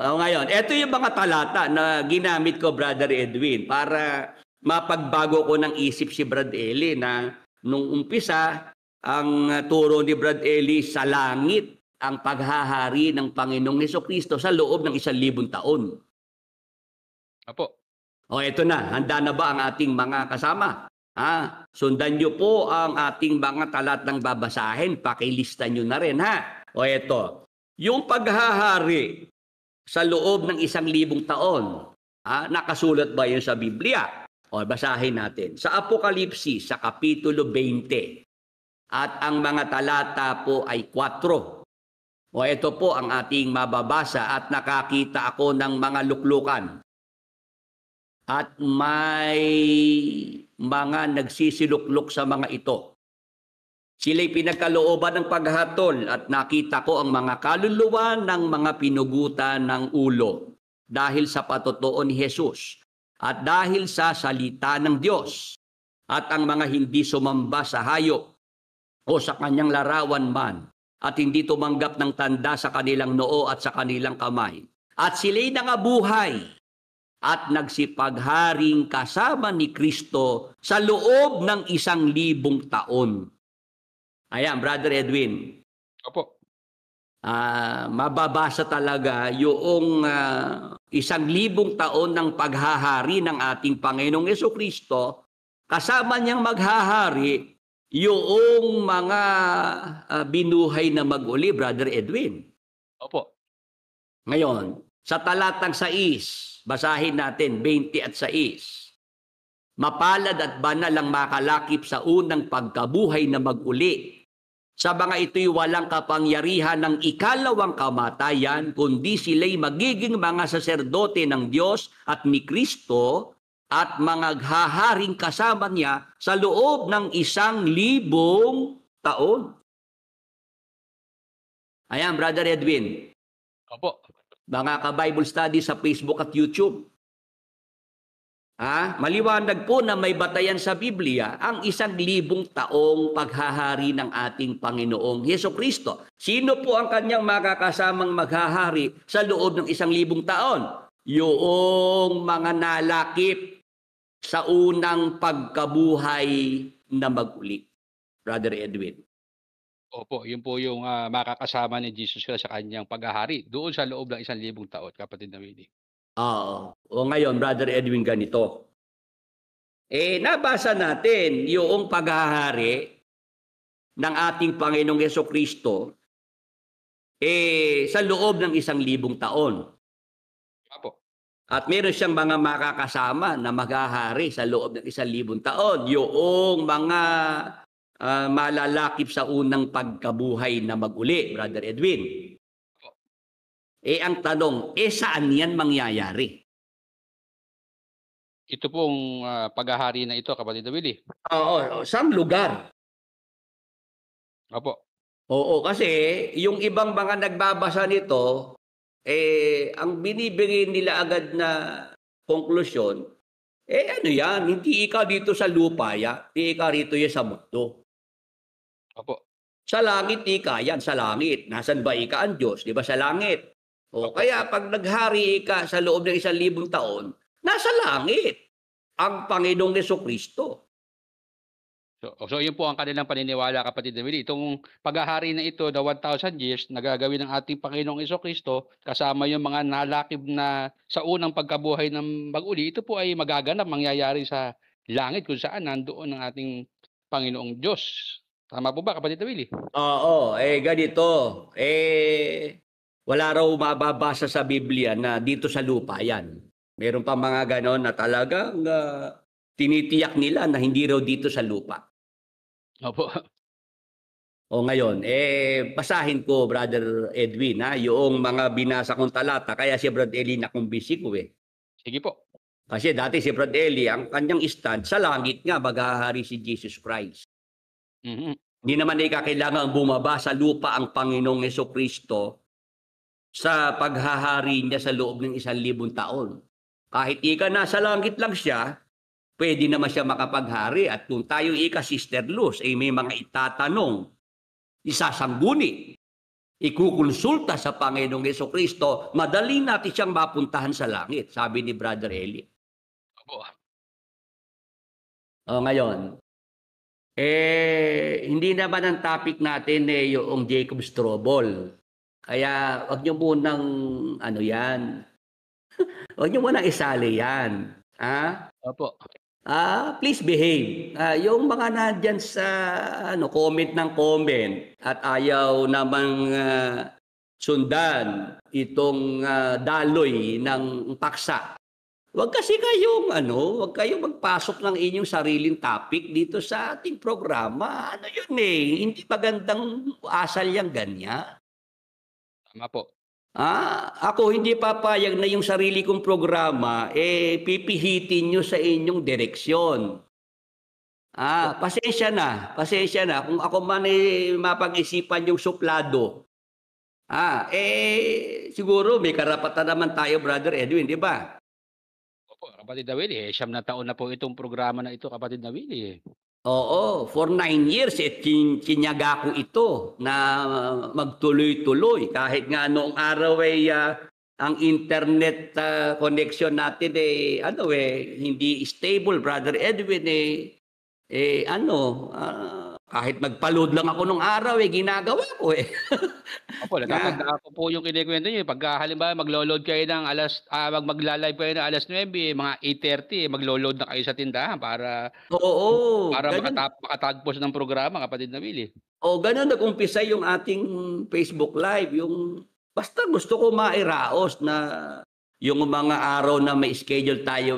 Ngayon, ito yung mga talata na ginamit ko, Brother Edwin, para mapagbago ko ng isip si Brad Eli na nung umpisa, ang turo ni Brad Eli sa langit ang paghahari ng Panginoong Hesukristo sa loob ng 1,000 taon. Apo. Ito na. Handa na ba ang ating mga kasama? Sundan nyo po ang ating mga talatang babasahin. Pakilista nyo na rin, ito. Yung paghahari sa loob ng 1,000 taon, nakasulat ba yun sa Biblia? Basahin natin. Sa Apokalipsis, sa Kapitulo 20. At ang mga talata po ay 4. Ito po ang ating mababasa at nakakita ako ng mga luklukan. At may mga nagsisiluklok sa mga ito. Sila'y pinagkalooban ng paghatol at nakita ko ang mga kaluluwa ng mga pinugutan ng ulo dahil sa patotoo ni Jesus at dahil sa salita ng Diyos at ang mga hindi sumamba sa hayop o sa kanyang larawan man at hindi tumanggap ng tanda sa kanilang noo at sa kanilang kamay. At sila'y nangabuhay at nagsipagharing kasama ni Kristo sa loob ng 1,000 taon. Ayan, Brother Edwin. Opo. Mababasa talaga yung 1,000 taon ng paghahari ng ating Panginoong Jesucristo, kasama niyang maghahari yung mga binuhay na mag-uli, Brother Edwin. Opo. Ngayon, sa talatang 6, basahin natin 20 at 6. Mapalad at banal ang makalakip sa unang pagkabuhay na mag-uli. Sa mga ito'y walang kapangyarihan ng ikalawang kamatayan, kundi sila'y magiging mga saserdote ng Diyos at ni Kristo at mga haharing kasama niya sa loob ng 1,000 taon. Ayan, Brother Edwin. Opo. Mga ka-Bible study sa Facebook at YouTube. Maliwanag po na may batayan sa Biblia ang 1,000 taong paghahari ng ating Panginoong Hesukristo. Sino po ang kanyang makakasamang maghahari sa loob ng 1,000 taon? Yung mga nalakip sa unang pagkabuhay na mag-uli. Brother Edwin. Opo, yun po yung makakasama ni Jesus Christ sa kanyang paghahari doon sa loob ng 1,000 taon, kapatid na Willie. Oo. O ngayon, Brother Edwin, ganito. Nabasa natin yung paghahari ng ating Panginoong Hesukristo sa loob ng 1,000 taon. Opo. At meron siyang mga makakasama na maghahari sa loob ng 1,000 taon. Yung mga malalakip sa unang pagkabuhay na mag-uli, Brother Edwin. Ang tanong, saan yan mangyayari? Ito pong paghahari na ito, kapatid na Willie. Oo, saan lugar? Opo. Oo, kasi yung ibang mga nagbabasa nito, ang binibigay nila agad na konklusyon, ano yan, hindi ikaw dito sa lupa, hindi ikaw rito yan sa mundo. Opo. Sa langit, ika yan, sa langit. Nasaan ba ika ang Diyos? Di ba sa langit? O kaya pag naghari ka sa loob ng 1,000 taon, nasa langit ang Panginoong Hesukristo. So yun po ang kanilang paniniwala, kapatid na Willie. Itong paghahari na ito, the 1,000 years, nagagawin ng ating Panginoong Hesukristo, kasama yung mga nalakip na sa unang pagkabuhay ng mag-uli, ito po ay magaganap, mangyayari sa langit kung saan nandoon ang ating Panginoong Diyos. Tama po ba, kapatid na Willie? Oo, ganito. Wala raw mababasa sa Biblia na dito sa lupa yan. Meron pa mga ganon na talagang tinitiyak nila na hindi raw dito sa lupa. Opo. O ngayon, basahin ko, Brother Edwin, yung mga binasa kong talata. Kaya si Brother Eli nakumbisi ko Sige po. Kasi dati si Brother Eli, ang kanyang stand, sa langit nga maghahari si Jesus Christ. Mm-hmm. Hindi naman kailangan bumaba sa lupa ang Panginoong Hesukristo sa paghahari niya sa loob ng 1,000 taon. Kahit nasa langit lang siya, pwede naman siya makapaghari. At kung tayo Sister Luz, may mga itatanong, isasangguni, ikukonsulta sa Panginoong Hesukristo, madali natin siyang mapuntahan sa langit, sabi ni Brother Eli. Opo. Ngayon, hindi naman ang topic natin yung Jacob's Trouble. Kaya wag niyo munang yan. Wag niyo munang isali yan. Opo. Please behave. Yung mga nandyan sa comment ng comment at ayaw namang sundan itong daloy ng paksa. Wag kasi kayong wag kayong magpasok ng inyong sariling topic dito sa ating programa. Hindi magandang asal yang ganyan. Tama po. Ako hindi papayag na yung sarili kong programa pipihitin nyo sa inyong direksyon. Pasensya na. Kung ako man mapag-isipan yung suplado. Siguro may karapatan naman tayo, Brother Edwin, di ba? Opo, kapatid na Willie. 9 na taon na po itong programa na ito, kapatid na Willie. Oo, for 9 years kinyaga ko ito na magtuloy-tuloy. Kahit nga noong araw ang internet connection natin hindi stable, Brother Edwin Kahit magpa-load lang ako nung araw, ginagawa ko eh. Opo, natatandaan ko po yung kinukuwento niyo, pagka halimbawa maglo-load kayo ng magla-live kayo ng 9:00, mga 8:30 maglo-load na kayo sa tindahan para Oo, ganun. makatagpos ng programa, kapatid na Willie. Ganun nag-umpisa yung ating Facebook Live, yung basta gusto ko mairaos na yung mga araw na may schedule tayo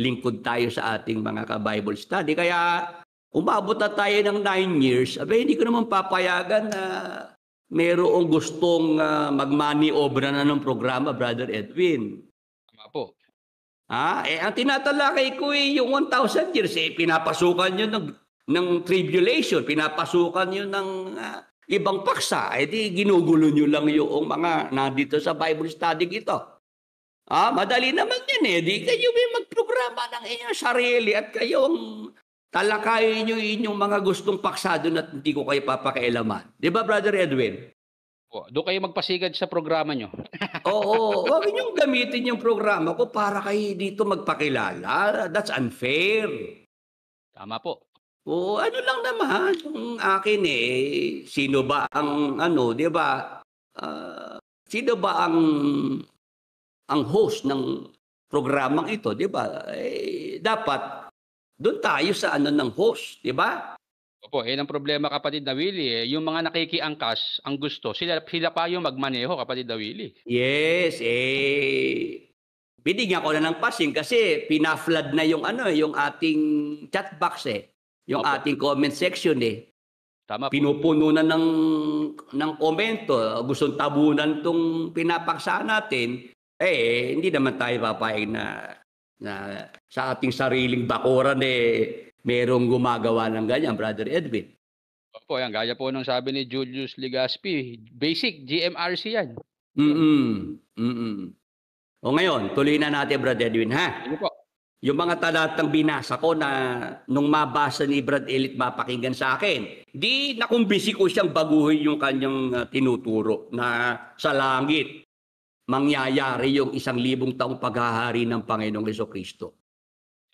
lingkod tayo sa ating mga ka-Bible study. Kaya umabot na tayo ng 9 years, hindi ko naman papayagan na mayroong gustong mag-money-obra na ng programa, Brother Edwin. Tama po. Ang tinatalakay ko yung 1,000 years, pinapasukan nyo ng tribulation, pinapasukan nyo ng ibang paksa, di ginugulo nyo lang yung mga nandito sa Bible study ito. Madali naman yan di kayo may magprograma ng inyong sarili at kayong talakayin nyo inyong mga gustong paksa doon at hindi ko kayo papakailaman. Di ba, Brother Edwin? Doon kayo magpasigad sa programa nyo. Oo, huwag niyong gamitin yung programa ko para kayo dito magpakilala. That's unfair. Tama po. Ano lang naman, yung akin sino ba ang di ba? Sino ba ang host ng programang ito, di ba? Dapat doon tayo sa ng host, di ba? Opo, ang problema, kapatid na Willie, yung mga nakikiangkas, ang gusto, sila pa yung magmaneho, kapatid na Willie. Yes, binigyan ko na ng passing kasi pina-flood na yung yung ating chat box yung ating comment section Tama po. Pinupuno na ng komento, gustong tabunan tong pinapaksa natin, hindi naman tayo papayag na sa ating sariling bakuran merong gumagawa ng ganyan, Brother Edwin. Opo, yan. Gaya po nung sabi ni Julius Legaspi, basic GMRC yan. Ngayon, tuloy na natin, Brother Edwin, ha? Ano po? Yung mga talatang binasa ko na nung mabasa ni Brad Elliot mapakinggan sa akin, di nakumbisi ko siyang baguhin yung kanyang tinuturo na sa langit mangyayari yung 1,000 taong paghahari ng Panginoong Jesucristo.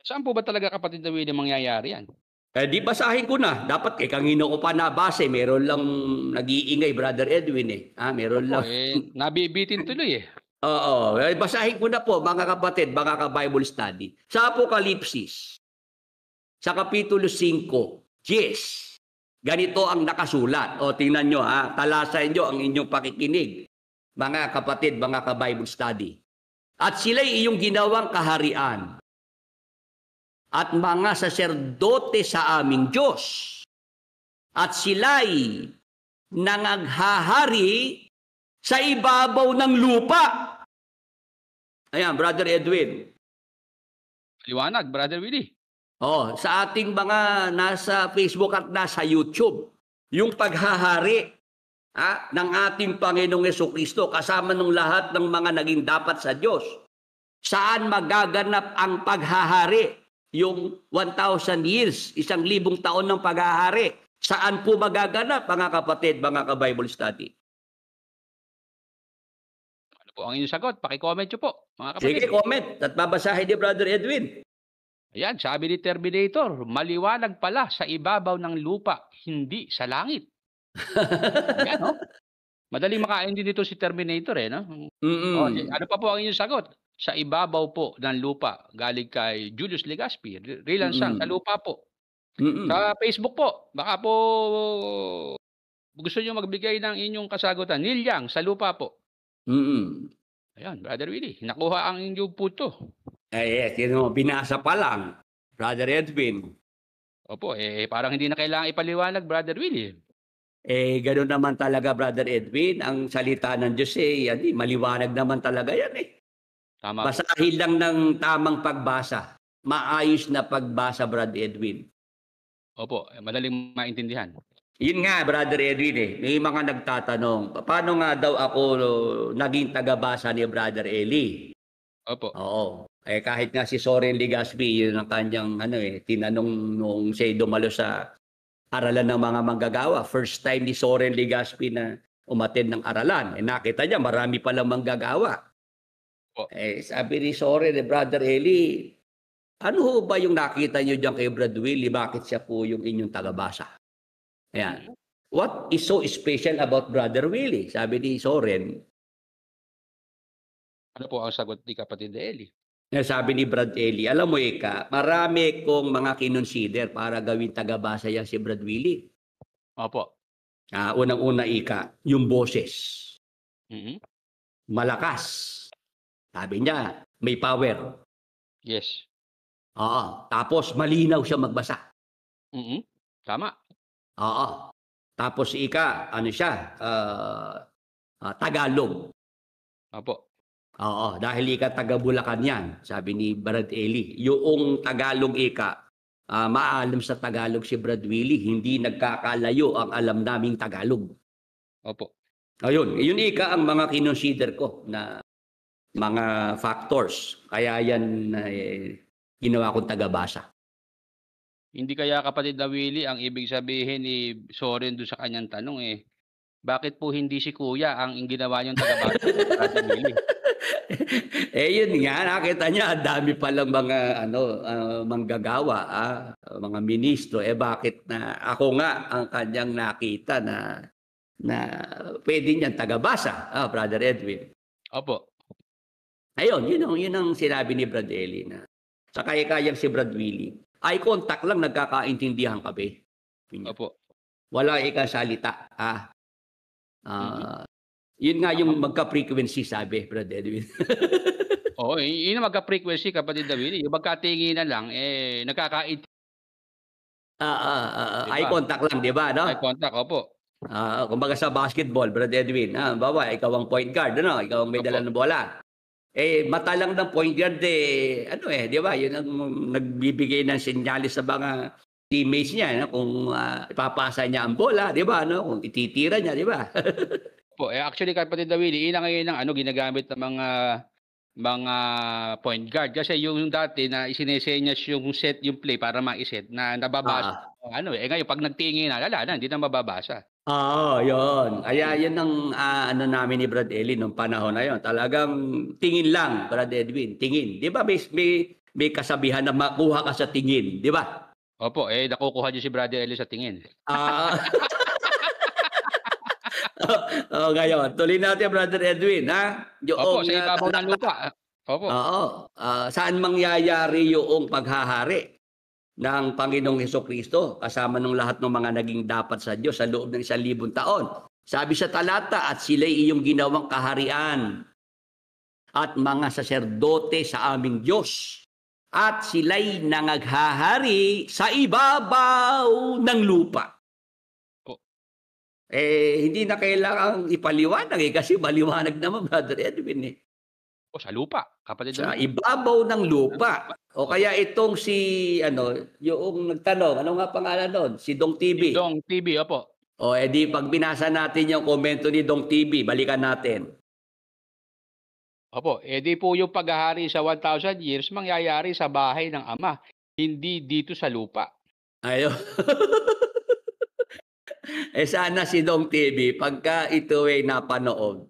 Saan po ba talaga, kapatid na Willie, mangyayari yan? Di basahin ko na. Dapat kanino ko pa nabasa. Meron lang nag-iingay, Brother Edwin Meron lang. Nabibitin tuloy Oo. Basahin ko na po, mga kapatid, mga ka-Bible study. Sa Apokalipsis, sa Kapitulo 5, yes, ganito ang nakasulat. Tingnan nyo, talasain nyo ang inyong pakikinig. Mga kapatid, mga ka-Bible study. At sila'y iyong ginawang kaharian at mga saserdote sa aming Diyos. At sila'y nangaghahari sa ibabaw ng lupa. Ayan, Brother Edwin. Liwanag, Brother Willie. Sa ating mga nasa Facebook at nasa YouTube, yung paghahari ng ating Panginoong Jesucristo kasama ng lahat ng mga naging dapat sa Diyos. Saan magaganap ang paghahari? Yung 1,000 years, 1,000 taon ng paghahari. Saan po magaganap, mga kapatid, mga ka-Bible study? Ano po ang inyong sagot? Paki-comment nyo po, mga kapatid. Sige, comment. At babasahin ni Brother Edwin. Ayan, sabi ni Terminator, maliwanag pala sa ibabaw ng lupa, hindi sa langit. Ayan, madaling makaintindi dito si Terminator, no? Ano pa po ang inyong sagot? Sa ibabaw po ng lupa, galing kay Julius Legaspi, Rilansang, sa lupa po. Sa Facebook po, baka po gusto nyo magbigay ng inyong kasagutan. Nilyang, sa lupa po. Ayan, Brother Willie, nakuha ang inyong puto. Yes, binasa pa lang, Brother Edwin. Opo, parang hindi na kailangan ipaliwanag, Brother Willie. Gano'n naman talaga, Brother Edwin. Ang salita ng Diyos maliwanag naman talaga yan Tama. Basahin lang ng tamang pagbasa. Maayos na pagbasa, Brother Edwin. Opo, madaling maintindihan. Yun nga, Brother Edwin May mga nagtatanong, paano nga daw ako naging tagabasa ni Brother Eli? Opo. Oo. Kahit nga si Soren Legaspi, yun ang kanyang tinanong nung siya dumalo sa aralan ng mga manggagawa. First time ni Soren Legaspi na umattend ng aralan. Nakita niya, marami palang manggagawa. Sabi ni Soren, Brother Eli, Ano ho ba yung nakita nyo dyan kay Brad Willie? Bakit siya po yung inyong tagabasa? Ayan. What is so special about Brother Willie? Sabi ni Soren. Ano po ang sagot ni Kapatid Eli? Sabi ni Brad Eli, alam mo Ika, marami kong mga kinonsider para gawin tagabasa yan si Brad Willie. Opo. Unang-una Ika, yung boses. Mhm. Malakas. Sabi niya, may power. Yes. Oo. Tapos malinaw siya magbasa. Mhm. Tama. Oo. Tapos Ika, ano siya? Tagalog. Opo. Oo, dahil Ika taga Bulacan yan, sabi ni Brad Eli. Yung Tagalog Ika, maalam sa Tagalog si Brad Willie, hindi nagkakalayo ang alam naming Tagalog. Opo. Ayun, yun Ika ang mga kinonsider ko na mga factors. Kaya yan ginawa kong tagabasa. Hindi kaya Kapatid na Willie ang ibig sabihin ni Soren doon sa kanyang tanong bakit po hindi si Kuya ang ginawa niyong tagabasa? Kapatid Willie. Yun nga, nakita niya, ang dami palang mga manggagawa, mga ministro. Bakit na ako nga ang kanyang nakita na pwede niyang tagabasa, Brother Edwin. Opo. Ayun, yun ang sinabi ni Brad Eli na sa kaya-kayang si Brad Willie. Eye contact lang, nagkakaintindihan kami. Opo. Wala salita. Yun nga yung magka-frequency, sabi, Brad Edwin. Oo, yun ang magka-frequency, Kapatid na Willie. Yung magkatinginan lang, nagkakaintindihan. Eye contact lang, di ba? No? Eye contact, opo. Kumbaga sa basketball, Brad Edwin, bawa, ikaw ang point guard, ano? Ikaw ang may dala ng bola. Mata lang ng point guard, di ba? Yun ang nagbibigay ng sinyalis sa mga teammates niya, no? Kung ipapasa niya ang bola, di ba? No? Kung ititira niya, di ba? Po, actually Kapatid na Willie, ina ngayon ng ginagamit ng mga point guard kasi yung dati na isinesenyas yung set yung play para ma-set na nababasa ngayon pag nagtingin na hindi na mababasa. Yun. Kaya yun ang namin ni Brad Eli nung panahon na yun. Talagang tingin lang, Brad Edwin, tingin. Di ba may kasabihan na makuha ka sa tingin, di ba? Opo, nakukuha niyo si Brother Eli sa tingin. Ngayon, tuloy natin, Brother Edwin, ha? Opo, sa ibabaw ng lupa. Opo. Saan mangyayari yung paghahari ng Panginoong Hesukristo kasama ng lahat ng mga naging dapat sa Diyos sa loob ng 1,000 taon? Sabi sa talata, at sila'y iyong ginawang kaharian at mga saserdote sa aming Diyos. At sila'y nangaghahari sa ibabaw ng lupa. Hindi na kailangang ipaliwanag kasi maliwanag naman, Brother Edwin. Sa lupa, Kapatid. Sa ibabaw ng lupa. O kaya itong yung nagtanong, ano nga pangalan doon? Si Dong TV. Si Dong TV, opo. Di pag binasa natin yung komento ni Dong TV, balikan natin. Opo, di po yung paghahari sa 1,000 years mangyayari sa bahay ng Ama, hindi dito sa lupa. Ayun. Sana si Dong TV, pagka ito ay napanood,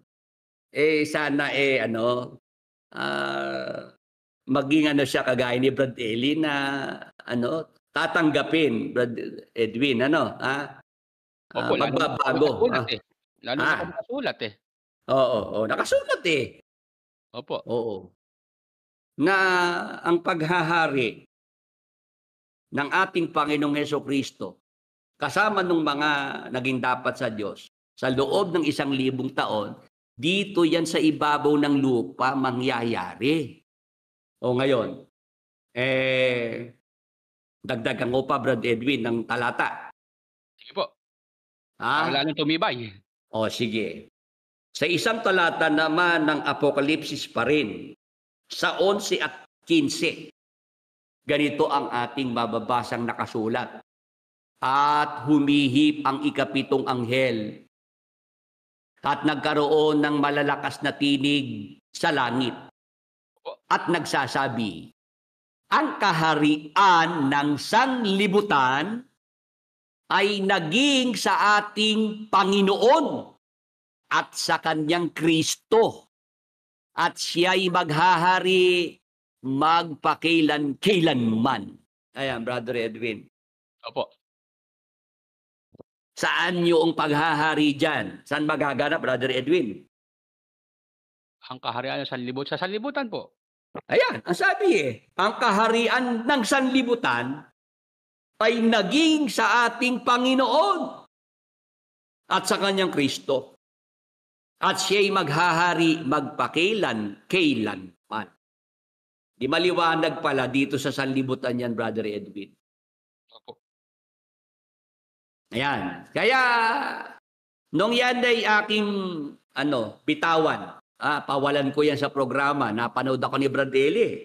sana maging siya kagaya ni Brad Eli na tatanggapin, Brad Edwin, Opo, magbabago. Lalo na kung nakasulat Oo, nakasulat Opo. Oo. Na ang paghahari ng ating Panginoong Hesukristo kasama ng mga naging dapat sa Diyos sa loob ng 1,000 taon, dito yan sa ibabaw ng lupa mangyayari. Ngayon, dagdagan ko pa, Brad Edwin, ng talata. Sige po. Lalong tumibay. Sige. Sa isang talata naman ng Apokalipsis pa rin, sa 11 at 15, ganito ang ating mababasang nakasulat. At humihip ang ika-7 anghel at nagkaroon ng malalakas na tinig sa langit at nagsasabi, ang kaharian ng sanlibutan ay naging sa ating Panginoon at sa kanyang Kristo at siya'y maghahari magpakailan-kailanman. Ayan, Brother Edwin. Opo. Saan yung paghahari dyan? Saan magaganap, Brother Edwin? Ang kaharian ng sanlibot sa sanlibutan po. Ayan, ang sabi ang kaharian ng sanlibutan ay naging sa ating Panginoon at sa kanyang Kristo. At siya'y maghahari magpakailan-kailanman. Di maliwanag pala dito sa sanlibutan yan, Brother Edwin. Opo. Ayan. Kaya, nung yan ay aking bitawan, pawalan ko yan sa programa, napanood ako ni Brad Eli.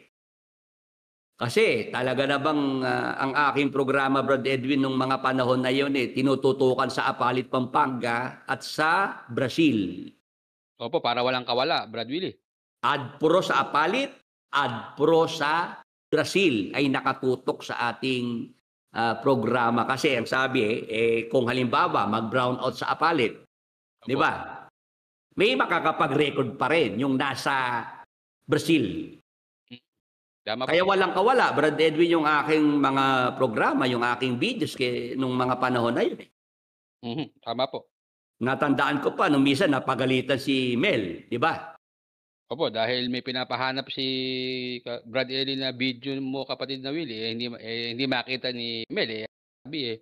Kasi talaga na bang ang aking programa, Brad Edwin, nung mga panahon na yun, tinututukan sa Apalit, Pampanga at sa Brazil. Opo, para walang kawala, Brad Willie. Adpro sa Apalit, adpro sa Brazil ay nakatutok sa ating programa. Kasi ang sabi, kung halimbawa mag-brown out sa Apalit, di ba? May makakapag-record pa rin yung nasa Brazil. Kaya walang kawala, Brad Edwin, yung aking mga programa, yung aking videos nung mga panahon na yun. Tama po. Natandaan ko pa, nung misa napagalitan si Mel, di ba? Opo, dahil may pinapahanap si Brad Eli na video mo, kapatid na Willie, hindi makita ni Mel. Sabi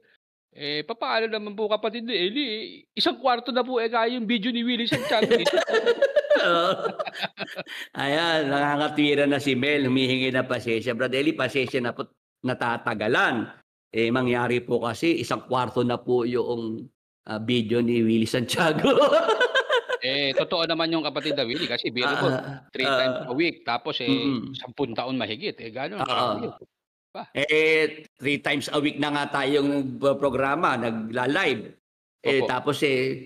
papaano naman po, kapatid na Eli? Isang kwarto na po kaya yung video ni Willie Santiago dito. Ayan, nangangatwira na si Mel, humihingi na pasensya. Brad Eli, pasensya na po, natatagalan. Mangyari po kasi isang kwarto na po yung video ni Willie Santiago. Totoo naman yung kapatid na Willie kasi biro po 3 times a week tapos 10 taon mahigit. Gano'n karami. 3 times a week na nga tayong programa, nagla-live. Tapos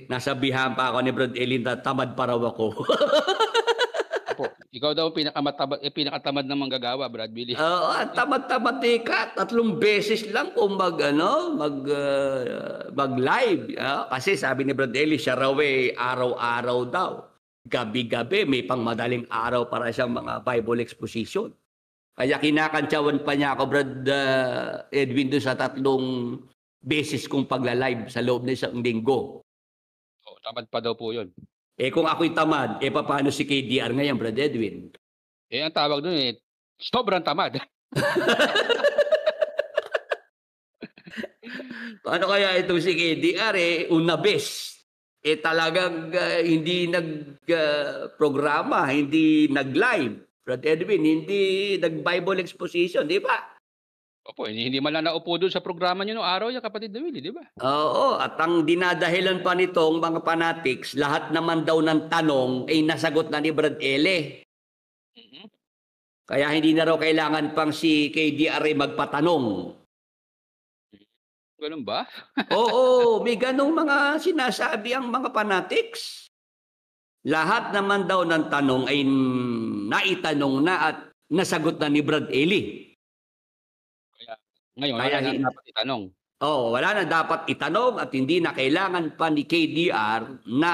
nasabihan pa ako ni Brad Eli na tamad pa raw ako. Opo, ikaw daw pinakatamad na manggagawa, Brad Willie. Tamad-tamad ka. 3 beses lang kung mag-live. Kasi sabi ni Brad Eli, siya raw araw-araw daw. Gabi-gabi, may pang madaling araw para siyang mga Bible exposition. Kaya kinakantsawan pa niya ako, Brad Edwin, doon sa 3 beses kong pagla-live sa loob ng isang linggo. Tamad pa daw po yun. Kung ako'y tamad, paano si KDR ngayon, Brad Edwin? Ang tawag doon sobrang tamad. Paano kaya itong si KDR, una best? Talagang hindi nag-programa, hindi nag-live. Brad Edwin, hindi nag-Bible exposition, di ba? Opo, hindi man lang naupo doon sa programa niyo noong araw yung kapatid na Willie, di ba? Oo, at ang dinadahilan pa nitong mga fanatics, lahat naman daw ng tanong ay nasagot na ni Brad Eli. Kaya hindi na raw kailangan pang si KDR magpatanong. Ganun ba? Oo, may ganong mga sinasabi ang mga fanatics. Lahat naman daw ng tanong ay naitanong na at nasagot na ni Brad Eli. Ngayon, wala na dapat itanong. Wala na dapat itanong at hindi na kailangan pa ni KDR na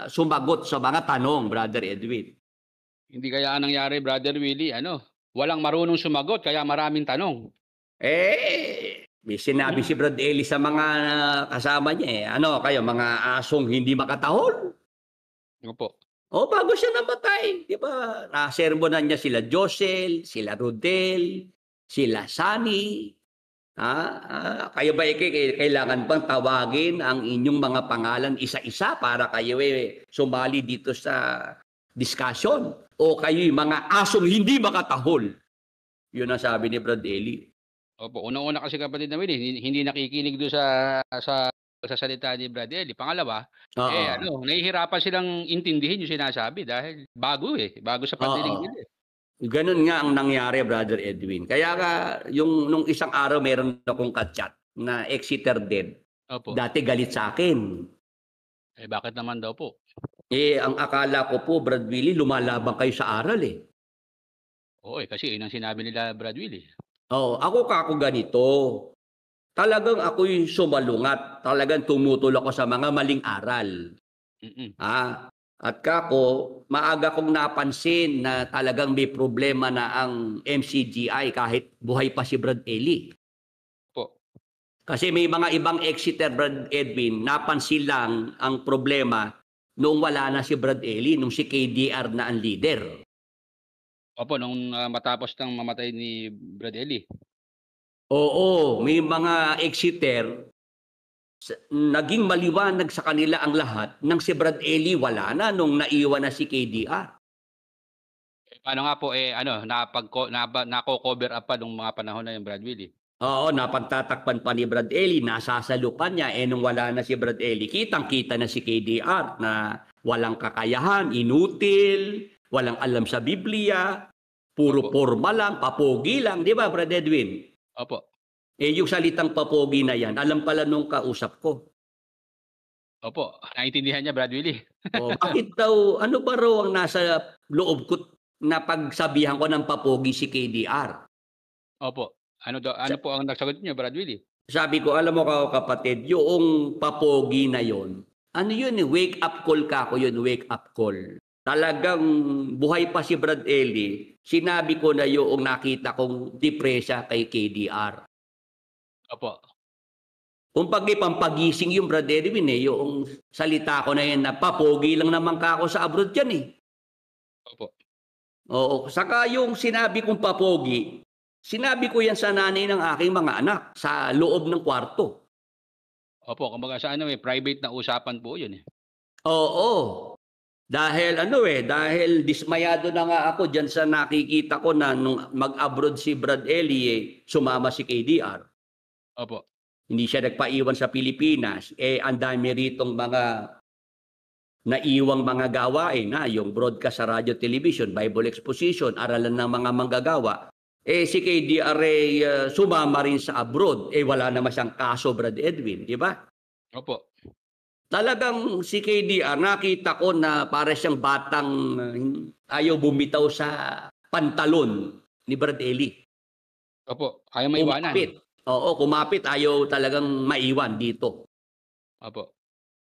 sumagot sa mga tanong, Brother Edwin. Hindi kaya nangyari, Brother Willie, walang marunong sumagot kaya maraming tanong. May sinabi si Brad Eli sa mga kasama niya, kayo, mga asong hindi makatahol. Opo. Bago siya namatay, di ba? Nasermonan niya sila Josel, sila Rodel, sila Sunny. Kayo ba kailangan bang tawagin ang inyong mga pangalan isa-isa para kayo sumali dito sa discussion? O kayo mga asong hindi makatahol? Yun ang sabi ni Brad Eli. Opo, unang-una kasi kapatid na Willie, hindi nakikinig doon sa salita ni Brad Eli. Pangalawa, nahihirapan silang intindihin yung sinasabi dahil bago sa pandinig nila. Ganun nga ang nangyari, Brother Edwin. Kaya nung isang araw meron akong ka-chat na Exeter dead. Opo. Dati galit sa akin. Bakit naman daw po? Ang akala ko po, Brad Willie, lumalaban kayo sa aral Oo, kasi yun ang sinabi nila, Brad Willie. Ako ganito. Talagang ako'y sumalungat. Talagang tumutol ako sa mga maling aral. At kako, maaga kong napansin na talagang may problema na ang MCGI kahit buhay pa si Brad Eli. Po. Kasi may mga ibang Exeter, Brad Edwin, napansin lang ang problema nung wala na si Brad Eli, nung si KDR na ang leader. Opo, nung matapos ng mamatay ni Brad Eli. Oo, may mga Exeter, naging maliwanag sa kanila ang lahat nang si Brad Eli wala na nung naiwan na si KDR. Paano nga po, nako-cover up pa nung mga panahon na yung Brad Willie? Oo, napagtatakpan pa ni Brad Eli, nasasalupan niya, nung wala na si Brad Eli, kitang-kita na si KDR na walang kakayahan, inutil, walang alam sa Biblia, puro forma lang, papogi lang, di ba, Brad Edwin? Opo. Yung salitang papogi na yan, alam pala nung kausap ko. Opo, naintindihan niya, Brad Willie. Bakit daw, ano ba raw ang nasa loob ko na pagsabihan ko ng papogi si KDR? Opo. Ano po ang nagsagot niyo, Brad Willie? Sabi ko, alam mo kapatid, yung papogi na yon, ano yun, wake up call ka ko yun, wake up call. Talagang buhay pa si Brad Eli, sinabi ko na yung nakita kong depresya kay KDR. Opo. Kung pampagising yung Brad Edwin yung salita ko na yan na papogi lang naman ka ako sa abroad yan Opo. Oo, saka yung sinabi kong papogi, sinabi ko yan sa nanay ng aking mga anak sa loob ng kwarto. Opo, kumbaga sa private na usapan po yun Oo. Dahil dahil dismayado na nga ako diyan sa nakikita ko na nung mag-abroad si Brad Eli sumama si KDR. Opo. Hindi siya nagpaiwan sa Pilipinas. Ang dami ritong mga naiwang mga gawain yung broadcast sa radio, television, Bible exposition, aralan ng mga manggagawa. Si KDR sumama rin sa abroad. Wala naman siyang kaso, Brad Edwin, di ba? Opo. Talagang si KDR, nakita ko na para siyang batang ayaw bumitaw sa pantalon ni Brad Eli. Opo, ayaw maiwanan. Kumapit, ayaw talagang maiwan dito. Opo.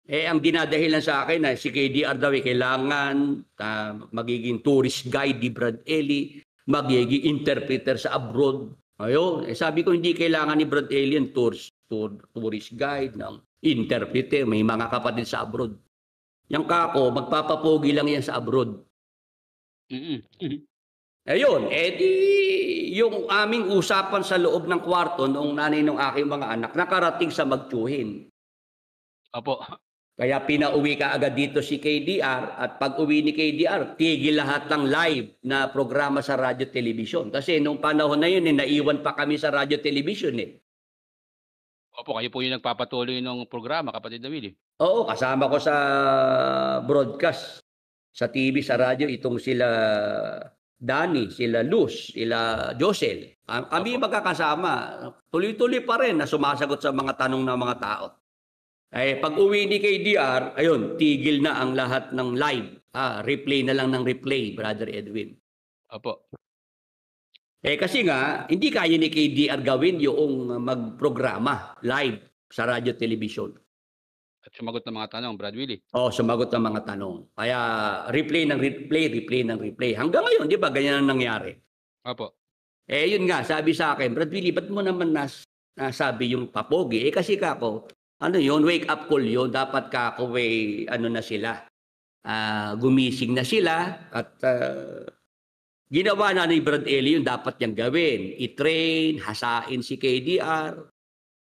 Ang dinadahilan sa akin na si KDR daw kailangan magiging tourist guide ni Brad Eli, magiging interpreter sa abroad. Sabi ko hindi kailangan ni Brad Eli ang tourist guide ng interpreter, may mga kapatid sa abroad. Yang kako, magpapapogi lang yan sa abroad. Ayun, yung aming usapan sa loob ng kwarto noong nanay ng aking mga anak, nakarating sa magtsuhin. Opo. Kaya pinauwi ka agad dito si KDR at pag uwi ni KDR, tigil lahat ng live na programa sa radyo television. Kasi nung panahon na yun, naiwan pa kami sa radyo television Opo, kayo po yung nagpapatuloy ng programa, kapatid na Willie. Oo, kasama ko sa broadcast, sa TV, sa radyo, itong sila Danny, sila Luz, sila Josel. Kami magkakasama. Tuloy-tuloy pa rin na sumasagot sa mga tanong ng mga tao. Pag uwi ni KDR, ayun, tigil na ang lahat ng live. Replay na lang ng replay, Brother Edwin. Opo. Kasi nga, hindi kaya ni KDR gawin yung magprograma live sa radyo, television. At sumagot ng mga tanong, Brad Willie. Sumagot ng mga tanong. Kaya replay ng replay, replay ng replay. Hanggang ngayon, di ba, ganyan ang nangyari. Opo. Yun nga, sabi sa akin, Brad Willie, ba't mo naman nasabi yung papogi? Kasi kako, yun, wake up call yun. Dapat kako, na sila. Gumising na sila at ginawa na ni Brad Eli yung dapat niyang gawin. I-train, hasain si KDR.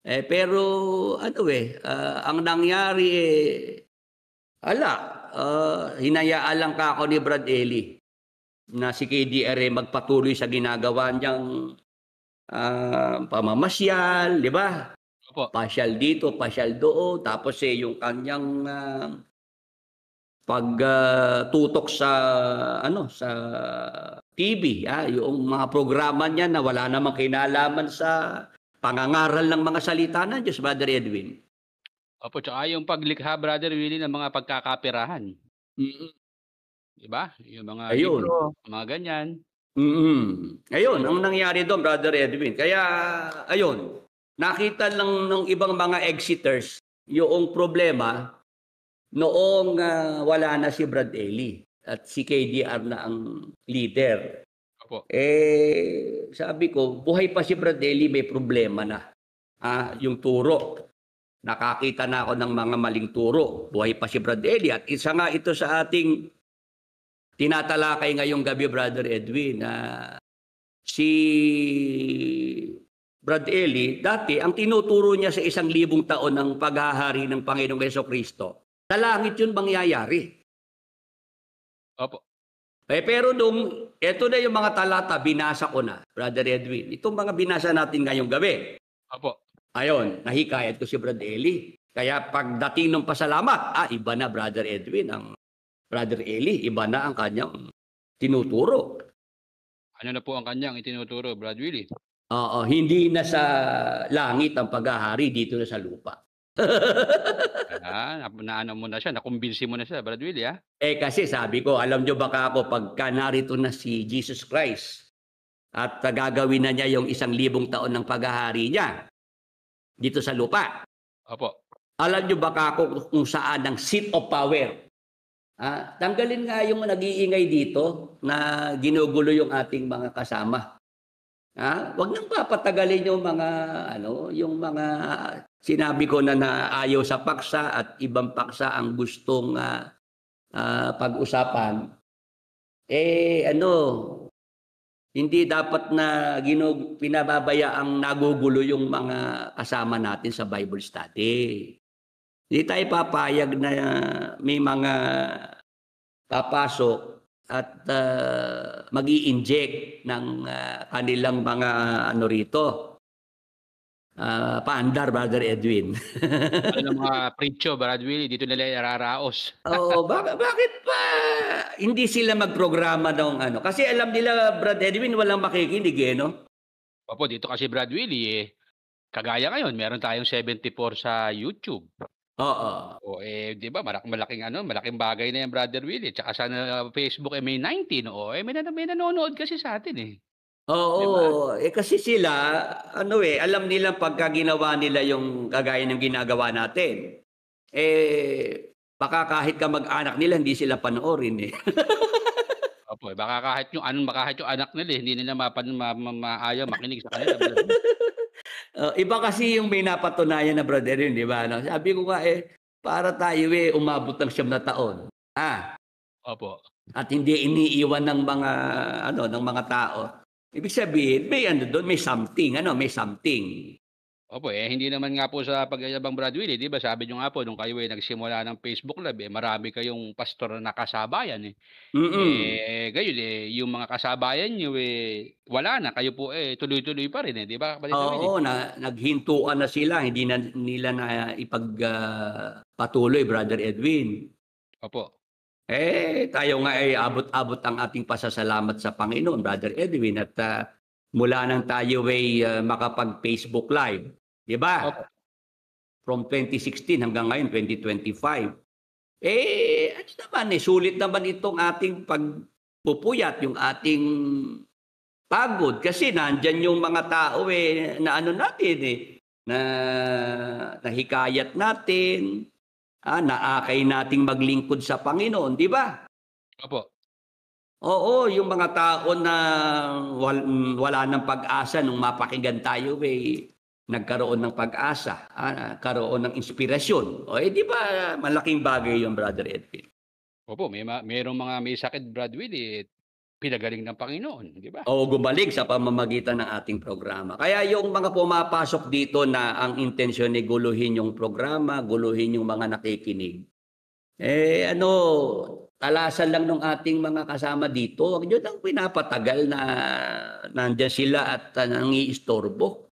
Pero ang nangyari hinayaan lang ka ako ni Brad Eli na si KDR magpatuloy sa ginagawa niyang pamamasyal, di ba? Opo. Pasyal dito, pasyal doon, tapos yung kanyang pagtutok sa sa TV, yung mga programa niya na wala namang kinalaman sa pangangaral ng mga salita ng Diyos, Brother Edwin. Opo, tsaka yung paglikha, Brother Willie, ng mga pagkakapirahan. Diba? Yung mga libro, mga ganyan. Ayun, ang nangyari doon, Brother Edwin. Kaya, ayun, nakita lang ng ibang mga Exeters yung problema noong wala na si Brad Eli at si KDR na ang leader. Opo. Sabi ko, buhay pa si Brad Eli, may problema na. Yung turo. Nakakita na ako ng mga maling turo. Buhay pa si Brad Eli. At isa nga ito sa ating tinatalakay ngayong gabi, Brother Edwin, na si Brad Eli, dati ang tinuturo niya sa 1,000 taon ng paghahari ng Panginoong Jesucristo, sa langit yun mangyayari. Opo. Pero eto na yung mga talata, binasa ko na, Brother Edwin. Itong mga binasa natin ngayong gabi. Opo. Ayon, nahikayat ko si Brad Eli. Kaya pagdating ng pasalamat, iba na, Brother Edwin, ang Brother Eli, iba na ang kanyang tinuturo. Ano na po ang kanyang itinuturo, Brad Willie? Hindi na sa langit ang paghahari, dito na sa lupa. Naano mo na siya, nakumbinsi mo na siya, Brad Willie, ha? Kasi sabi ko, alam nyo baka ako, pagka narito na si Jesus Christ at gagawin na niya yung 1,000 taon ng paghahari niya dito sa lupa. Opo. Alam nyo baka ako kung saan ang seat of power. Tanggalin nga yung nag-iingay dito na ginugulo yung ating mga kasama. Wag nang papatagalin yung mga sinabi ko na ayaw sa paksa at ibang paksa ang gustong pag-usapan. Hindi dapat na pinababaya ang nagugulo yung mga kasama natin sa Bible study. Hindi tayo papayag na may mga papasok at mag-i-inject ng kanilang mga paandar, Brother Edwin. Ano mga preacher, Brad Willie, dito nila nararaos. Bakit pa hindi sila magprograma ng Kasi alam nila, Brad Edwin, walang makikinig no? Opo, dito kasi Brad Willie, kagaya ngayon, meron tayong 74 sa YouTube. Oo. Di ba, malaking bagay na yan, Brother Willie. Tsaka sa Facebook, may 19. May nanonood kasi sa atin, Oo. Diba? Kasi sila, alam nila pagka ginawa nila yung kagaya ng ginagawa natin. Baka kahit ka mag-anak nila, hindi sila panoorin Opo, baka kahit yung anak nila, hindi nila maayaw makinig sa kanila. Iba kasi yung may napatunayan na brother yun, di ba? Sabi ko nga para tayo umabot ng 9 na taon. Opo. At hindi iniiwan ng mga tao. Ibig sabihin, may something, may something. Opo, hindi naman nga po sa pagyayabang, Brad Willie, di ba? Sabi nyo nga po, nung kayo nagsimula ng Facebook Live, marami kayong pastor na kasabayan gayon yung mga kasabayan nyo wala na, kayo po tuloy-tuloy pa rin di ba? Oo, naghintuan na sila, hindi na nila na ipagpatuloy, Brother Edwin. Opo. Tayo nga abot-abot ang ating pasasalamat sa Panginoon, Brother Edwin, at mula nang tayo makapag-Facebook Live. Di ba? Okay. From 2016 hanggang ngayon, 2025. Sulit naman itong ating pagpupuyat, yung ating pagod. Kasi nandyan yung mga tao na hikayat natin, naakay nating maglingkod sa Panginoon. Di ba? Opo. Oo, yung mga tao na wala ng pag-asa nung mapakinggan tayo, nagkaroon ng pag-asa, nagkaroon ng inspirasyon. Di ba malaking bagay yung Brother Edwin? Opo, mayroong mga may sakit, Brad Willie, pinagaling ng Panginoon, di ba? Oo, gumaling sa pamamagitan ng ating programa. Kaya yung mga pumapasok dito na ang intensyon ay guluhin yung programa, guluhin yung mga nakikinig. Talasan lang ng ating mga kasama dito. Yun ang pinapatagal na nandyan sila at nangiistorbo.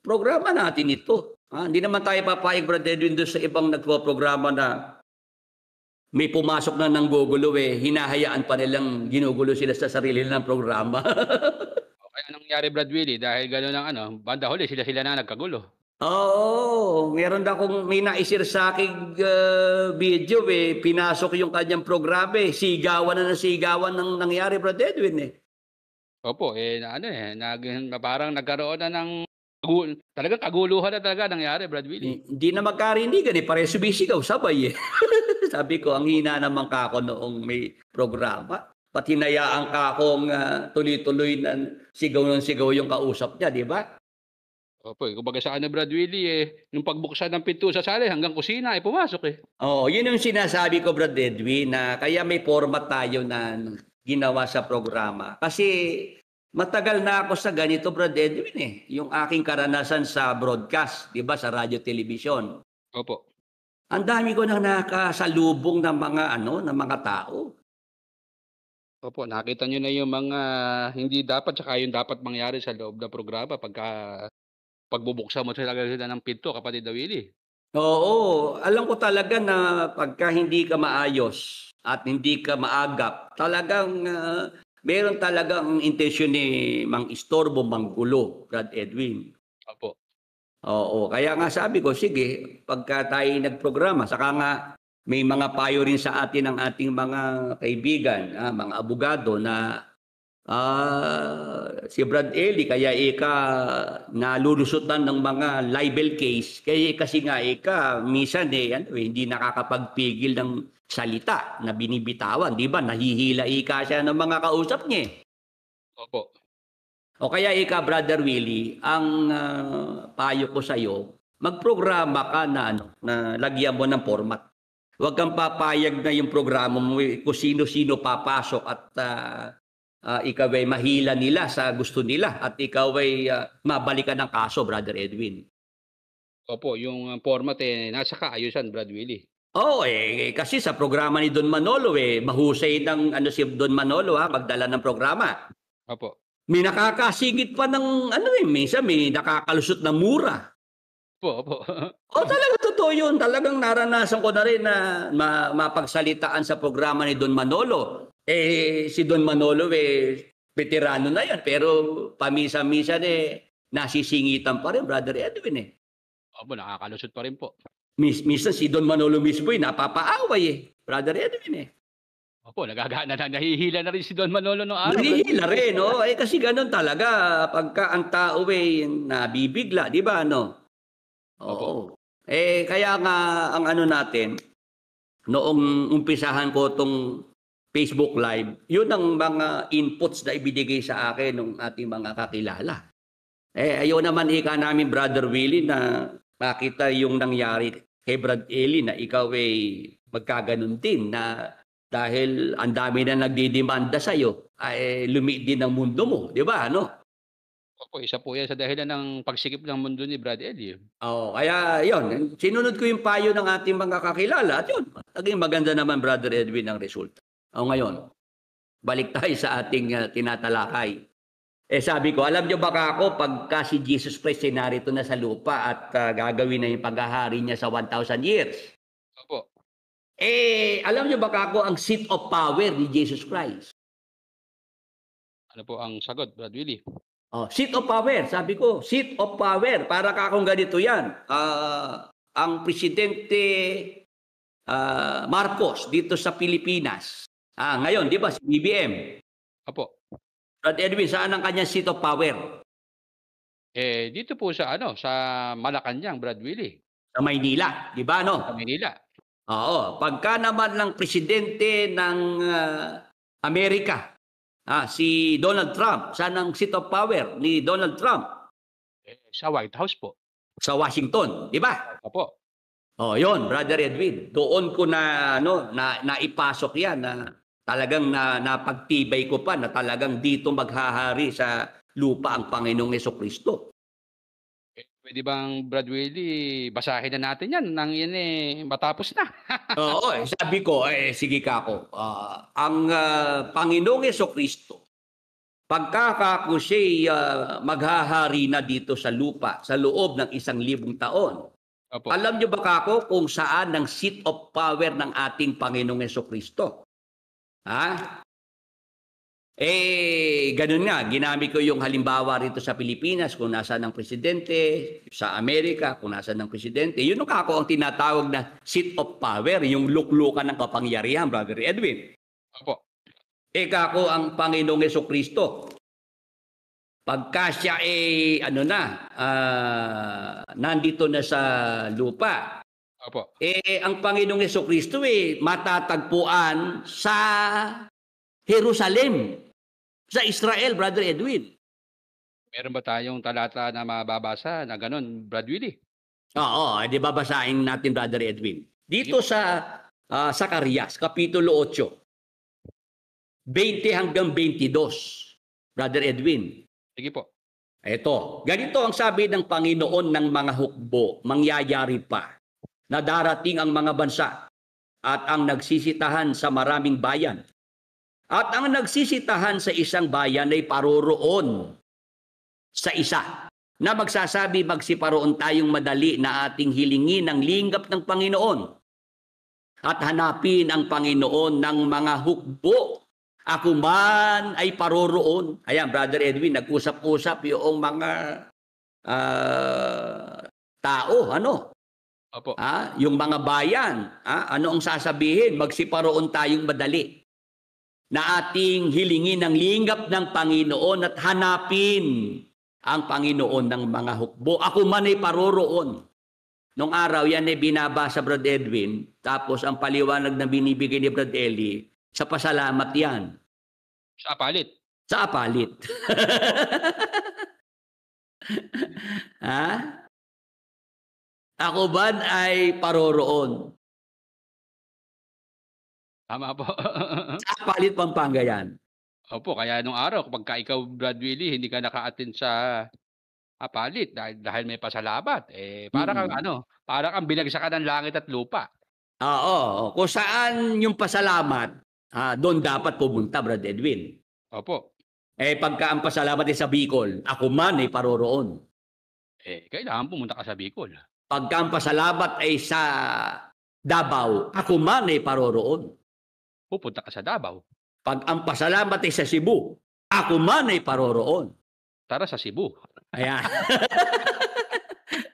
Programa natin ito. Hindi naman tayo papayag, Brother Edwin, doon sa ibang nagpo-programa na may pumasok na ng gugulo, hinahayaan pa nilang ginugulo sila sa sarili ng programa. Kaya anong nangyari, Brad Willie? Dahil gano'n ang banda huli, sila na nagkagulo. Oo, meron na akong may naisir sa aking video pinasok yung kanyang programa sigawan ng nangyari, Brad Edwin Opo, parang nagkaroon na ng Talagang kaguluhan na talaga nangyari, Brad Willie. Hindi na magkarinigan eh, pareho sumisigaw, sabay eh. Sabi ko, ang hina naman ka ako noong may programa. Pati hinayaan ka akong tuloy-tuloy na sigaw ng sigaw yung kausap niya, di ba? Opo, kumbaga sa ano, Brad Willie, nung pagbuksan ng pinto sa sala hanggang kusina, pumasok eh. Oo, yun yung sinasabi ko, Brad Edwin, na kaya may format tayo na ginawa sa programa. Kasi matagal na ako sa ganito, Brad Edwin eh. Yung aking karanasan sa broadcast, di ba, sa radyo, television. Opo. Ang dami ko nang nakasalubong ng mga tao. Opo, nakita nyo na yung mga hindi dapat tsaka yung dapat mangyari sa loob ng programa pagbubuksan mo talaga sila ng pinto, kapatid na Willie. Oo, alam ko talaga na pagka hindi ka maayos at hindi ka maagap, talagang meron talagang intensyon ni mang istorbo, manggulo, Brad Edwin. Opo. Oo, kaya nga sabi ko, sige, pagka tayo nagprograma, saka nga may mga payo rin sa atin ng ating mga kaibigan, mga abogado na si Brad Eli, kaya nalulusutan ng mga libel case, kasi nga minsan hindi nakakapagpigil ng salita na binibitawan, di ba? Nahihila siya ng mga kausap niya. Opo. O kaya Brother Willie, ang payo ko sa iyo, magprograma ka na lagyan mo ng format. Huwag kang papayag na yung programa mo kung sino-sino papasok at ikaw ay mahila nila sa gusto nila at ikaw ay mabalikan ng kaso, Brother Edwin. Opo, yung format nasa kaayusan, Brad Willie. Oo, kasi sa programa ni Don Manolo mahusay ng si Don Manolo magdala ng programa. Opo. May nakakasingit pa ng minsan may nakakalusot na mura. Opo. Talaga totoo yun. Talagang naranasan ko na rin na mapagsalitaan sa programa ni Don Manolo. Si Don Manolo veterano na yan. Pero pamisa-misan nasisingitan pa rin, Brother Edwin Opo, nakakalusot pa rin po. Minsan si Don Manolo mismo napapaaway Brother Edwin Opo, nahihila na rin si Don Manolo noong araw. Nahihila rin, no? Kasi ganun talaga. Pagka ang tao nabibigla, di ba, Oo. Kaya nga ang natin, noong umpisahan ko tong Facebook Live, yun ang mga inputs na ibinigay sa akin ng ating mga kakilala. Ayaw naman namin, Brother Willie, na makita yung nangyari kay Brad Eli na ikaw magkaganon din na dahil ang dami na nagdidemanda sa'yo, lumiit din ang mundo mo. Di ba, Opo, isa po yan sa dahilan ng pagsikip ng mundo ni Brad Eddie. Kaya yun, sinunod ko yung payo ng ating mga kakilala at yun, naging maganda naman, Brother Edwin, ang resulta. Ngayon, balik tayo sa ating tinatalakay. Sabi ko, alam niyo ba ako, pagka si Jesus Christ narito na sa lupa at gagawin na yung paghahari niya sa 1,000 years? Opo. Alam niyo ba ako ang seat of power ni Jesus Christ? Ano po ang sagot, Brad Willie? Seat of power, sabi ko, seat of power. Para kakong ganito yan. Ang Presidente Marcos dito sa Pilipinas. Ngayon, di ba, si BBM? Opo. Brad Edwin, saan ang kanyang seat of power? Dito po sa Malacanang, Brad Willie. Sa Maynila, di ba, Sa Manila. Oo. Pagka naman ng Presidente ng Amerika, si Donald Trump, saan ang seat of power ni Donald Trump? Sa White House po. Sa Washington, di ba? Opo. Yun, Brother Edwin. Doon ko naipasok yan na talagang napagtibay ko pa na talagang dito maghahari sa lupa ang Panginoong Jesucristo. Pwede bang, Brad Willie, basahin na natin yan nang matapos na? Oo, sabi ko, sige kako. Ang Panginoong Jesucristo, pagkakako siya'y maghahari na dito sa lupa sa loob ng 1,000 taon. Opo. Alam niyo ba kako kung saan ang seat of power ng ating Panginoong Jesucristo? Ganun nga, ginamit ko yung halimbawa rito sa Pilipinas kung nasaan ang presidente, sa Amerika kung nasaan ang presidente. Yun ang tinatawag na seat of power, yung luklukan ng kapangyarihan, Brother Edwin. Opo. Kako ang Panginoong Jesucristo. pagka siya nandito na sa lupa, Opo. ang Panginoong Jesucristo matatagpuan sa Jerusalem, sa Israel, Brother Edwin. Meron ba tayong talata na mababasa na ganun, Brad Willie? Oo, di babasahin natin, Brother Edwin. Dito sa Zacarias, Kapitulo 8, 20 hanggang 22, Brother Edwin. Sige po. Ito, ganito ang sabi ng Panginoon ng mga hukbo, mangyayari pa, na darating ang mga bansa at ang nagsisitahan sa maraming bayan. At ang nagsisitahan sa isang bayan ay paroroon sa isa, na magsasabi, magsiparoon tayong madali na ating hilingin ang lingap ng Panginoon at hanapin ang Panginoon ng mga hukbo. Ako man ay paroroon. Ayan, Brother Edwin, nag-usap-usap yung mga tao, Opo. yung mga bayan, ano ang sasabihin? Magsiparoon tayong madali na ating hilingin ang lingap ng Panginoon at hanapin ang Panginoon ng mga hukbo. Ako man ay paroroon. Nung araw, yan ay binabasa, Brad Edwin, tapos ang paliwanag na binibigay ni Brad Eli, sa pasalamat yan. Sa apalit. Sa apalit. Ako ba ay paroroon? Tama po. Sa apalit, Pampanga yan. Opo, kaya nung araw, kapag ikaw, Brad Willie, hindi ka naka-attend sa apalit dahil may pasalamat, para kang para kang binagsakan ng langit at lupa. Oo, kung saan yung pasalamat, doon dapat pumunta, Brad Edwin. Opo. Pagka ang pasalamat ay sa Bicol, ako man ay paroroon. Kailangan pumunta ka sa Bicol. Pagka ang pasalamat ay sa Davao, ako man ay paroroon. Pupunta ka sa Davao. Pag ang pasalamat ay sa Cebu, ako man ay paroroon. Tara sa Cebu. Ayan.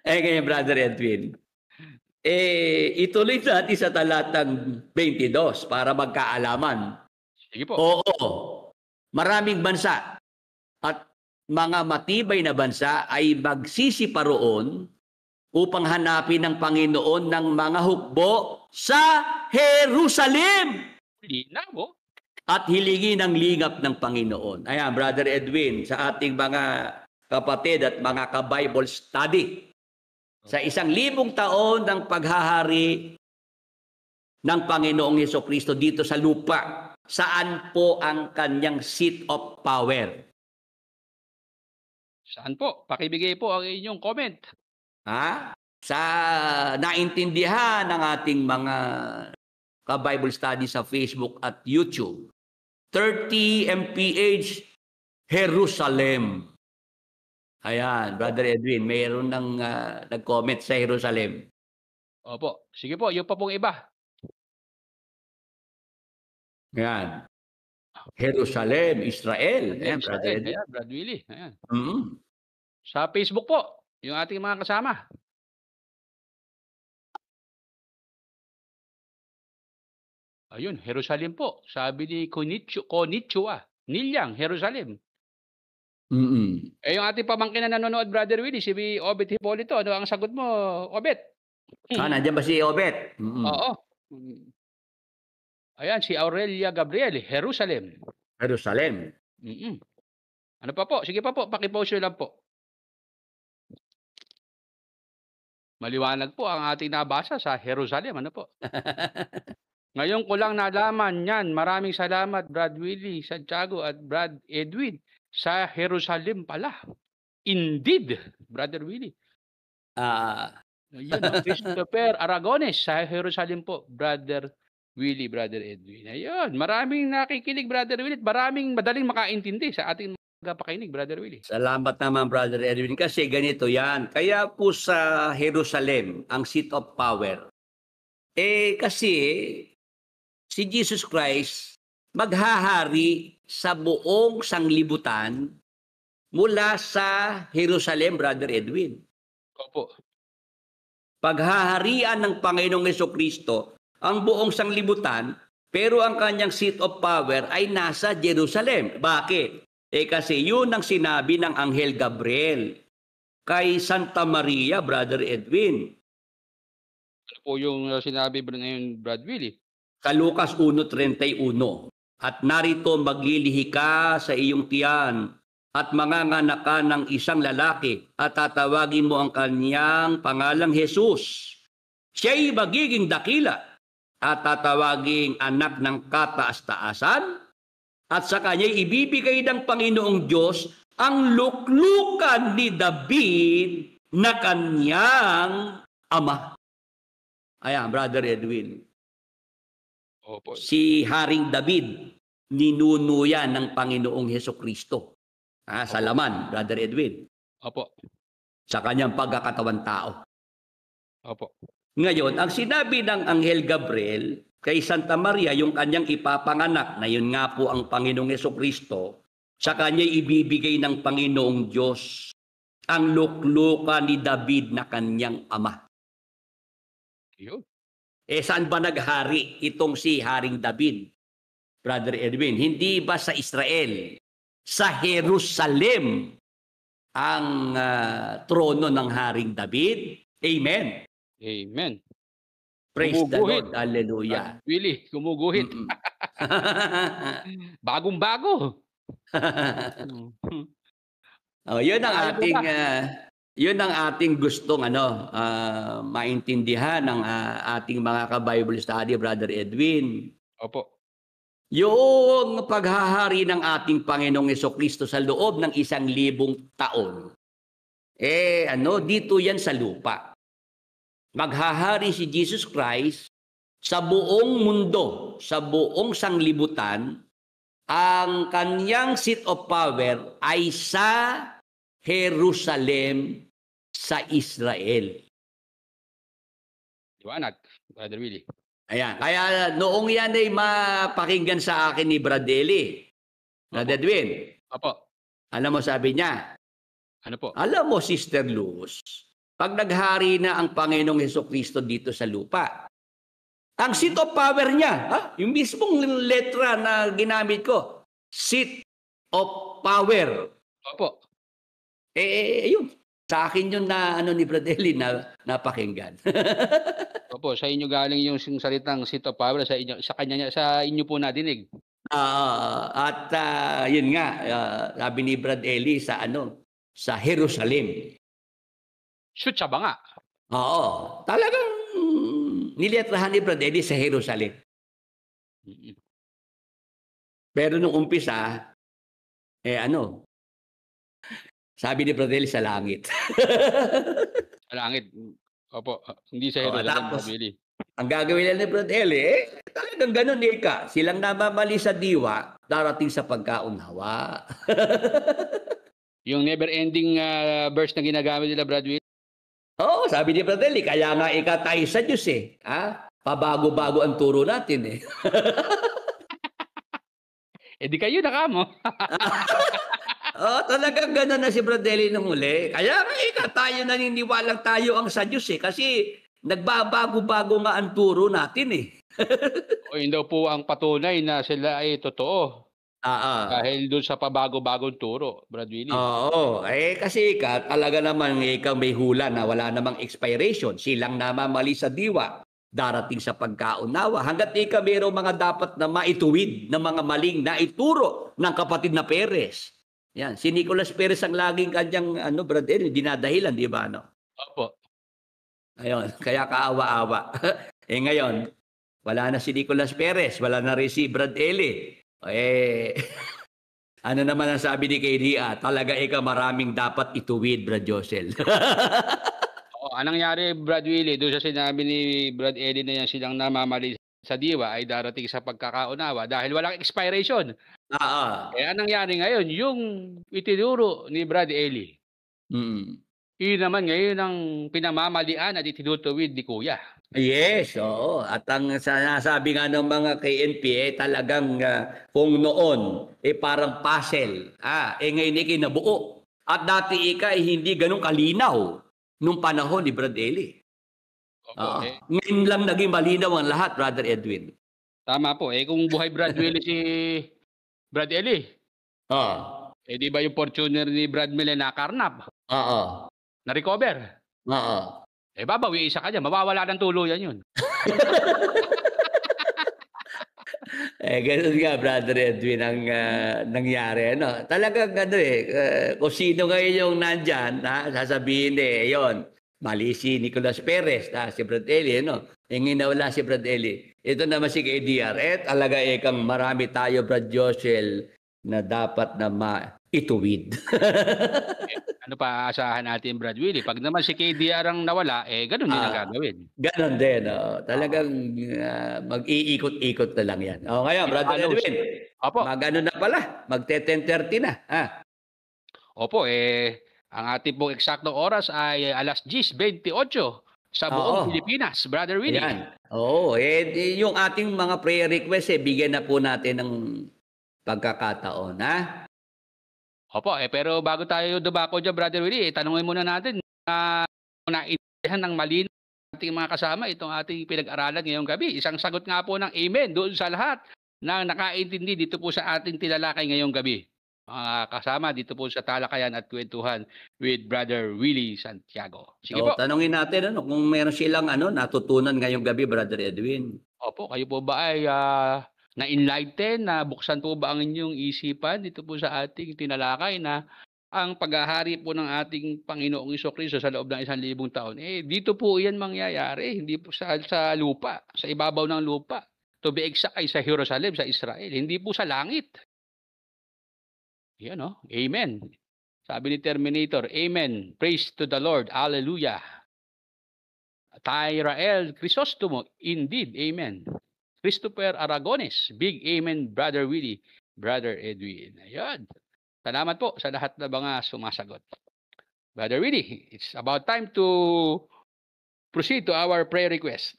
Ganyan, Brother Edwin. Ituloy natin sa talatang 22 para magkaalaman. Sige po. Oo. Maraming bansa at mga matibay na bansa ay magsisiparoon upang hanapin ng Panginoon ng mga hukbo sa Jerusalem. Linaw. At hilingin ang lingap ng Panginoon. Ayan, Brother Edwin, sa ating mga kapatid at mga ka-Bible study. Sa 1,000 taon ng paghahari ng Panginoong Jesucristo dito sa lupa, saan po ang kanyang seat of power? Saan po? Pakibigay po ang inyong comment. Sa naintindihan ng ating mga ka-Bible study sa Facebook at YouTube. 30 mph Jerusalem. Ayan, Brother Edwin, mayroon nang nag-comment sa Jerusalem. Opo. Sige po, yung pa pong iba. Ayan. Jerusalem, Israel. Ayan, Brother Edwin. Ayan, Brad Willie. Ayan. Sa Facebook po, yung ating mga kasama. Ayun, Jerusalem po. Sabi ni Konnichiwa. Nilyang, Jerusalem. Yung ating pamangkin na nanonood, Brother Willie, si Obet Hipolito. Ano ang sagot mo, Obet? Nandiyan ba si Obet? Oo. Ayan, si Aurelia Gabriel, Jerusalem. Jerusalem. Ano pa po? Sige pa po, pakipost nyo lang po. Maliwanag po ang ating nabasa sa Jerusalem. Ano po? Ngayon ko lang nalaman yan. Maraming salamat, Brad Willie Santiago at Brad Edwin. Sa Jerusalem pala. Indeed, Brother Willie. Christopher Aragones sa Jerusalem po, Brother Willie, Brother Edwin. Ayun, maraming nakikinig, Brother Willie. Maraming madaling makaintindi sa ating magapakinig, Brother Willie. Salamat naman, Brother Edwin. Kasi ganito yan. Kaya po sa Jerusalem, ang seat of power. Kasi si Jesus Christ maghahari sa buong sanglibutan mula sa Jerusalem, Brother Edwin. Opo. Paghaharian ng Panginoong Jesucristo ang buong sanglibutan, pero ang kanyang seat of power ay nasa Jerusalem. Bakit? Kasi yun ang sinabi ng Anghel Gabriel kay Santa Maria, Brother Edwin. Ano po yung sinabi ngayon, Brad Willie? Sa Lucas 1:31, at narito maglilihi ka sa iyong tiyan at manganganak ka ng isang lalaki at tatawagin mo ang kanyang pangalang Jesus. Siya'y magiging dakila at tatawaging anak ng kataas-taasan at sa kanya'y ibibigay ng Panginoong Diyos ang luklukan ni David na kanyang ama. Ayan, Brother Edwin. Opo. Si Haring David, ninuno yan ng Panginoong Hesukristo. Sa laman, Brother Edwin. Opo. Sa kanyang pagkakatawan tao. Opo. Ngayon, ang sinabi ng Anghel Gabriel kay Santa Maria, yung kanyang ipapanganak, na yun nga po ang Panginoong Hesukristo, sa kanya ibibigay ng Panginoong Diyos ang lukluka ni David na kanyang ama. Yun. Saan ba naghari itong si Haring David, Brother Edwin? Hindi ba sa Israel? Sa Jerusalem ang trono ng Haring David? Amen. Amen. Praise the Gumuguhit. Lord. Hallelujah. Willie, gumuguhit. Bagong-bago. Yun ang ating gustong maintindihan ng ating mga ka-Bible study, Brother Edwin. Opo. Yung paghahari ng ating Panginoong Hesukristo sa loob ng 1,000 taon, dito yan sa lupa. Maghahari si Jesus Christ sa buong mundo, sa buong sanglibutan. Ang kanyang seat of power ay sa Jerusalem, sa Israel. Liwanag, Brother Willie. Ayan. Kaya noong yan ay mapakinggan sa akin ni Brad Eli. Brad Edwin. Opo. Alam mo sabi niya? Ano po? Alam mo, Sister Luz, pag naghari na ang Panginoong Hesukristo dito sa lupa, ang seat of power niya, yung mismong letra na ginamit ko, seat of power. Opo. Yun. Sa akin yun na ni Brad Eli na napakinggan. Opo, sa inyo galing yung salitang seat of power, sa inyo po nadinig. Yun nga, sabi ni Brad Eli sa Jerusalem. Shoot siya ba nga? Oo, talagang niletrahan ni Brad Eli sa Jerusalem. Pero nung umpisa, sabi ni Brad Eli sa langit. Sa langit. Opo, hindi sa Jerusalem, Tapos, Willie. ang gagawin nila ni Brad Eli, talagang ganun ka. Silang namamali sa diwa, darating sa pagkaunawa. Yung never-ending verse na ginagamit nila, Brad Willie. Oo, sabi ni Brad Eli, kaya nga tayo sa Diyos pabago-bago ang turo natin Di kayo nakamo. Talagang gano'n na si Brad Eli nung uli. Kaya nga tayo naniniwalang tayo ang sa Diyos kasi nagbabago-bago nga ang turo natin O yun daw po ang patunay na sila ay totoo. Dahil doon sa pabago-bagong turo, Brad Willie. Oo. Kasi talaga naman ikaw may hula na wala namang expiration. Silang namamali sa diwa. Darating sa pagkaunawa. Hanggat ikaw mayroong mga dapat na maituwid ng mga maling na ituro ng kapatid na Perez. Yan. Si Nicolas Perez ang laging kanyang Brad Eli, dinadahilan, di ba? Opo. Ayun. Kaya kaawa-awa. Ngayon, wala na si Nicolas Perez. Wala na rin si Brad Eli. Ano naman ang sabi ni KDA? Talaga maraming dapat ituwid, Brad Josel. Anong nangyari, Brad Willie, doon sa sinabi ni Brad Eli na yan silang namamali sa diwa ay darating sa pagkakaunawa dahil walang expiration. Kaya anong nangyari ngayon, yung itinuro ni Brad Eli, yun naman ngayon ang pinamamalian at itinutuwid ni Kuya. Yes, oo. At ang sinasabi nga ng mga KNP, talagang kung noon, parang puzzle. Ngayon kinabuo. At dati hindi ganun kalinaw nung panahon ni Brad Eli. Ngayon lang naging malinaw ang lahat, Brother Edwin. Tama po. Kung buhay Brad Willie si Brad Eli, Eh di ba yung Fortuner ni Brad Miller na karnap? Oo. Na-recover? Oo. Eh babawi isa ka dyan, mawawala ng tuluyan yun. Gano'n nga, Brother Edwin, ang nangyari. Ano? Talagang kung sino ngayon yung nandyan, sasabihin yon mali si Nicolas Perez, si Brad Eli, nawala si Brad Eli. Ito naman si KDR. Talaga kang marami tayo, Brad Joshel, na dapat na maituwid. Ano pa aasahan natin, Brad Willie? Pag naman si KDR ang nawala, ganun din ang gagawin. Ganon din. Talagang mag-iikot-ikot na lang yan. Ngayon, Brother Edwin, mag-ano na pala? Magte-10:30 na. Opo, ang ating pong eksaktong oras ay alas 10:28 sa buong Pilipinas, Brother Willie. Ayan. Oo, yung ating mga prayer request, bigyan na po natin ng pagkakataon, ha? Opo, pero bago tayo dumako dyan, Brother Willie, tanungin muna natin na naintindihan ng malinaw ating mga kasama itong ating pinag-aralan ngayong gabi. Isang sagot nga po ng amen doon sa lahat na nakaintindi dito po sa ating tinalakay ngayong gabi. Mga kasama dito po sa Talakayan at Kwentuhan with Brother Willie Santiago. Sige po. Tanungin natin kung meron silang natutunan ngayong gabi, Brother Edwin. Opo, kayo po ba ay na-enlighten, na buksan po ba ang inyong isipan dito po sa ating tinalakay na ang paghahari po ng ating Panginoong Jesucristo sa loob ng 1,000 taon? Dito po yan mangyayari, hindi po sa lupa, sa ibabaw ng lupa. To be exact ay sa Jerusalem, sa Israel, hindi po sa langit. Yan Amen. Sabi ni Terminator, Amen. Praise to the Lord. Hallelujah. Tyrael Crisostomo, indeed, Amen. Christopher Aragones, big amen, Brother Willie, Brother Edwin. Ayan. Salamat po sa lahat na mga sumasagot. Brother Willie, it's about time to proceed to our prayer request.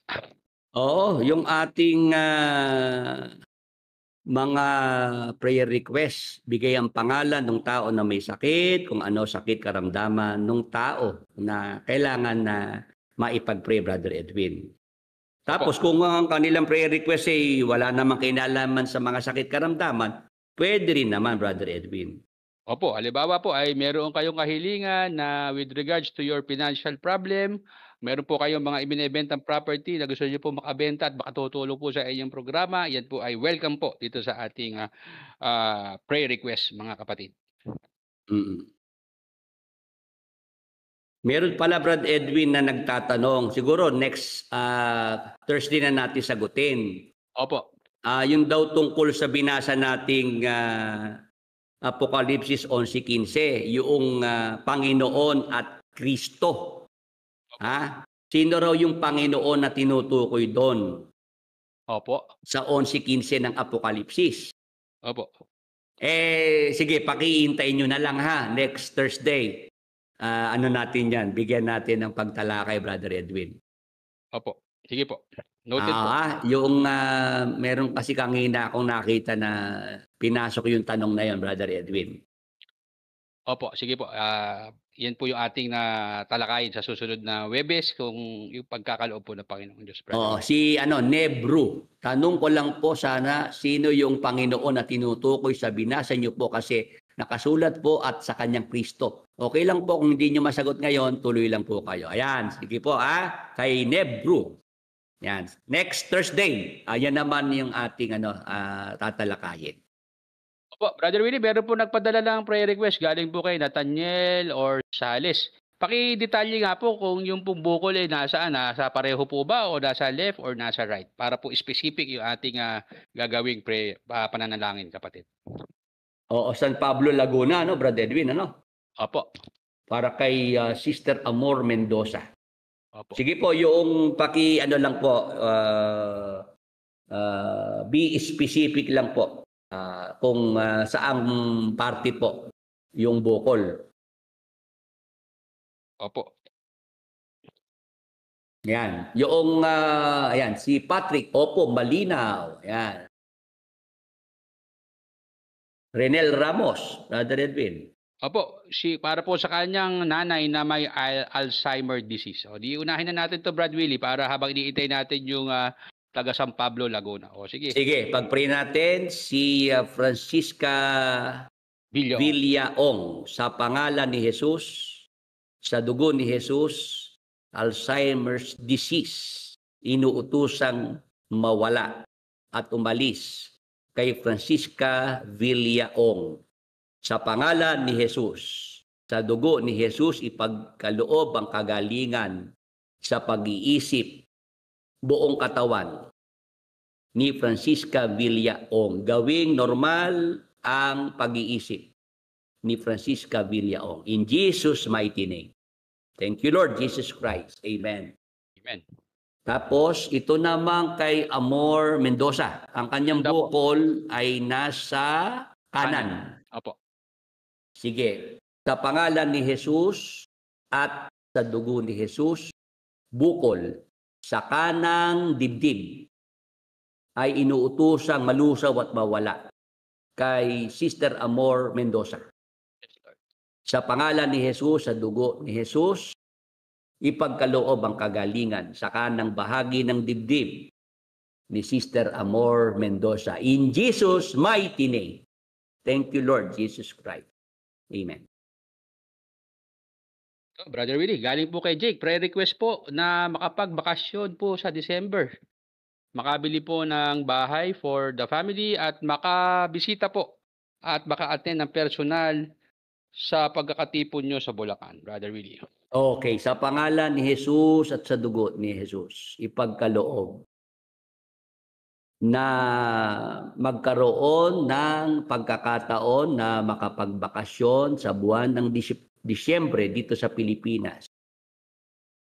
Oo, yung ating mga prayer request, bigay ang pangalan ng tao na may sakit, kung ano sakit karamdaman ng tao na kailangan na maipag-pray, Brother Edwin. Tapos kung ang kanilang prayer request ay wala namang kinalaman sa mga sakit karamdaman, pwede rin naman, Brother Edwin. Opo, halimbawa po ay meron kayong kahilingan na with regards to your financial problem, meron po kayong mga ibinebentang property na gusto niyo po makabenta at makatutulong po sa inyong programa, yan po ay welcome po dito sa ating prayer request, mga kapatid. Meron pala, Brad Edwin, na nagtatanong. Siguro next Thursday na natin sagutin. Opo. Yung daw tungkol sa binasa nating Apokalipsis 11:15, yung Panginoon at Kristo. Sino raw yung Panginoon na tinutukoy doon? Opo. Sa 11:15 ng Apokalipsis. Opo. Sige, pakihintayin nyo na lang next Thursday. Natin yan, bigyan natin ng pagtalakay, Brother Edwin. Opo, sige po. Noted po. Yung meron kasi kanina akong nakita na pinasok yung tanong na yun, Brother Edwin. Opo, sige po. Yan po yung ating talakayin sa susunod na Webes kung yung pagkakaloob po ng Panginoong Diyos. Si Nebru, tanong ko lang po sana, sino yung Panginoon na tinutukoy sa binasa niyo po kasi nakasulat po at sa kanyang Kristo. Okay lang po kung hindi nyo masagot ngayon, tuloy lang po kayo. Ayan, sige po kay Nebru. Yan. Next Thursday, ayan naman yung ating tatalakayin. Opo, Brother Willie, meron po nagpadala lang prayer request galing po kay Nathaniel or Sales. Paki-detalye nga po kung yung pong bukol nasaan, nasa pareho po ba o nasa left or nasa right para po specific yung ating gagawing pananalangin, kapatid. Oo, San Pablo, Laguna, Brother Edwin, Opo. Para kay Sister Amor Mendoza. Opo. Sige po, yung lang po, be specific lang po kung saang party po yung bukol. Opo. Yan. Yung, ayan, si Patrick, opo, malinaw. Yan. Renel Ramos, Brother Edwin. Opo, para po sa kanyang nanay na may Alzheimer disease. Di unahin na natin to, Brad Willie, para habang iniintay natin yung taga San Pablo, Laguna. Sige. Sige, pag-pray natin si Francisca Bilyo. Villaong, sa pangalan ni Jesus, sa dugo ni Jesus, Alzheimer's disease, inuutusang mawala at umalis kay Francisca Villaong. Sa pangalan ni Jesus, sa dugo ni Jesus, ipagkaloob ang kagalingan sa pag-iisip, buong katawan ni Francisca Villaong. Gawing normal ang pag-iisip ni Francisca Villaong. In Jesus' mighty name. Thank you, Lord Jesus Christ. Amen. Amen. Tapos, ito naman kay Amor Mendoza. Ang kanyang Ganda po. bukol ay nasa kanan. Opo. Sige. Sa pangalan ni Jesus at sa dugo ni Jesus, bukol sa kanang dibdib ay inuutosang malusaw at mawala kay Sister Amor Mendoza. Sa pangalan ni Jesus, sa dugo ni Jesus, ipagkaloob ang kagalingan sa kanang bahagi ng dibdib ni Sister Amor Mendoza. In Jesus' mighty name. Thank you, Lord Jesus Christ. Amen. So, Brother Willie, galing po kay Jake. Prayer request po na makapagbakasyon po sa December. Makabili po ng bahay for the family at makabisita po at maka-attend ng personal sa pagkakatipon nyo sa Bulacan, Brother Willie. Okay, sa pangalan ni Jesus at sa dugo ni Jesus, ipagkaloob na magkaroon ng pagkakataon na makapagbakasyon sa buwan ng Disyembre dito sa Pilipinas.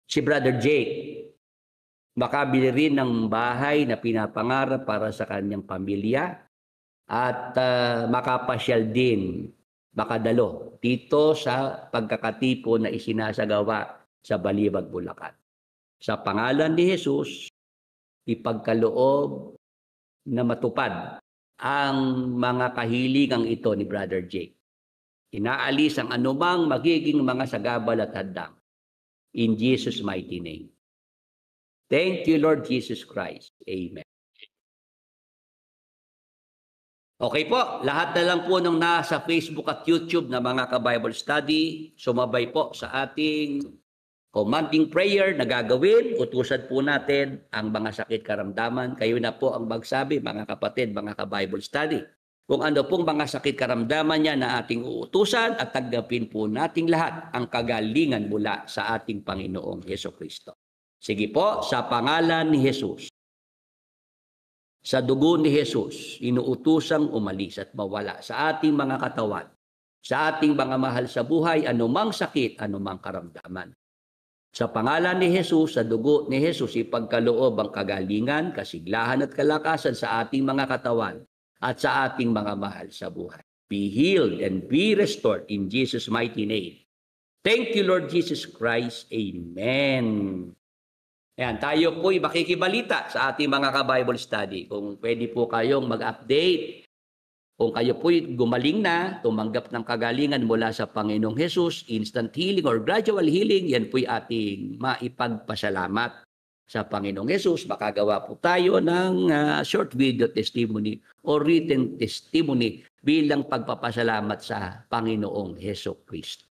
Si Brother Jake, makabili rin ng bahay na pinapangarap para sa kanyang pamilya at makapasyal din, makadalo dito sa pagkakatipon na isinasagawa sa Balibag, Bulacan. Sa pangalan ni Jesus, ipagkaloob na matupad ang mga kahilingang ito ni Brother Jake. Inaalis ang anumang magiging mga sagabal at hadlang. In Jesus' mighty name. Thank you, Lord Jesus Christ. Amen. Okay po, lahat na lang po nung nasa Facebook at YouTube na mga ka-Bible study, sumabay po sa ating commanding prayer na gagawin. Utusan po natin ang mga sakit karamdaman. Kayo na po ang magsabi, mga kapatid, mga ka-Bible study. Kung ano pong mga sakit karamdaman niya na ating uutusan at tanggapin po nating lahat ang kagalingan mula sa ating Panginoong Hesukristo. Sige po, sa pangalan ni Jesus, sa dugo ni Jesus, inuutusang umalis at mawala sa ating mga katawan, sa ating mga mahal sa buhay, anumang sakit, anumang karamdaman. Sa pangalan ni Jesus, sa dugo ni Jesus, ipagkaloob ang kagalingan, kasiglahan at kalakasan sa ating mga katawan at sa ating mga mahal sa buhay. Be healed and be restored in Jesus' mighty name. Thank you, Lord Jesus Christ. Amen. Ayan, tayo po'y makikibalita sa ating mga ka-Bible study. Kung pwede po kayong mag-update, kung kayo po'y gumaling na, tumanggap ng kagalingan mula sa Panginoong Jesus, instant healing or gradual healing, yan po'y ating maipagpasalamat sa Panginoong Jesus. Makagawa po tayo ng short video testimony or written testimony bilang pagpapasalamat sa Panginoong Jesucristo.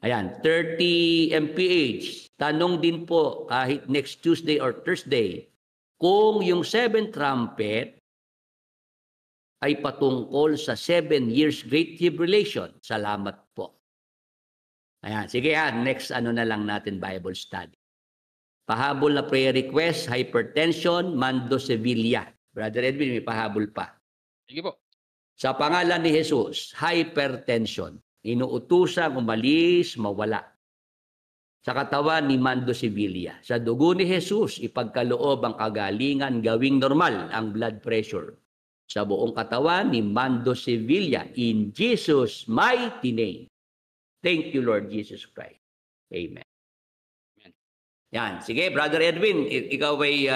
Ayan, 30 MPH. Tanong din po kahit next Tuesday or Thursday kung yung 7th trumpet ay patungkol sa 7 years Great Tribulation. Salamat po. Ayan, sige next na lang natin Bible study. Pahabol na prayer request, hypertension, Mando Sevilla. Brother Edwin, may pahabol pa. Sige po. Sa pangalan ni Jesus, hypertension. Inuutusang umalis, mawala. Sa katawan ni Mando Sevilla. Sa dugo ni Jesus, ipagkaloob ang kagalingan, gawing normal ang blood pressure. Sa buong katawan ni Mando Sevilla. In Jesus' mighty name. Thank you, Lord Jesus Christ. Amen. Yan. Sige, Brother Edwin, ikaw ay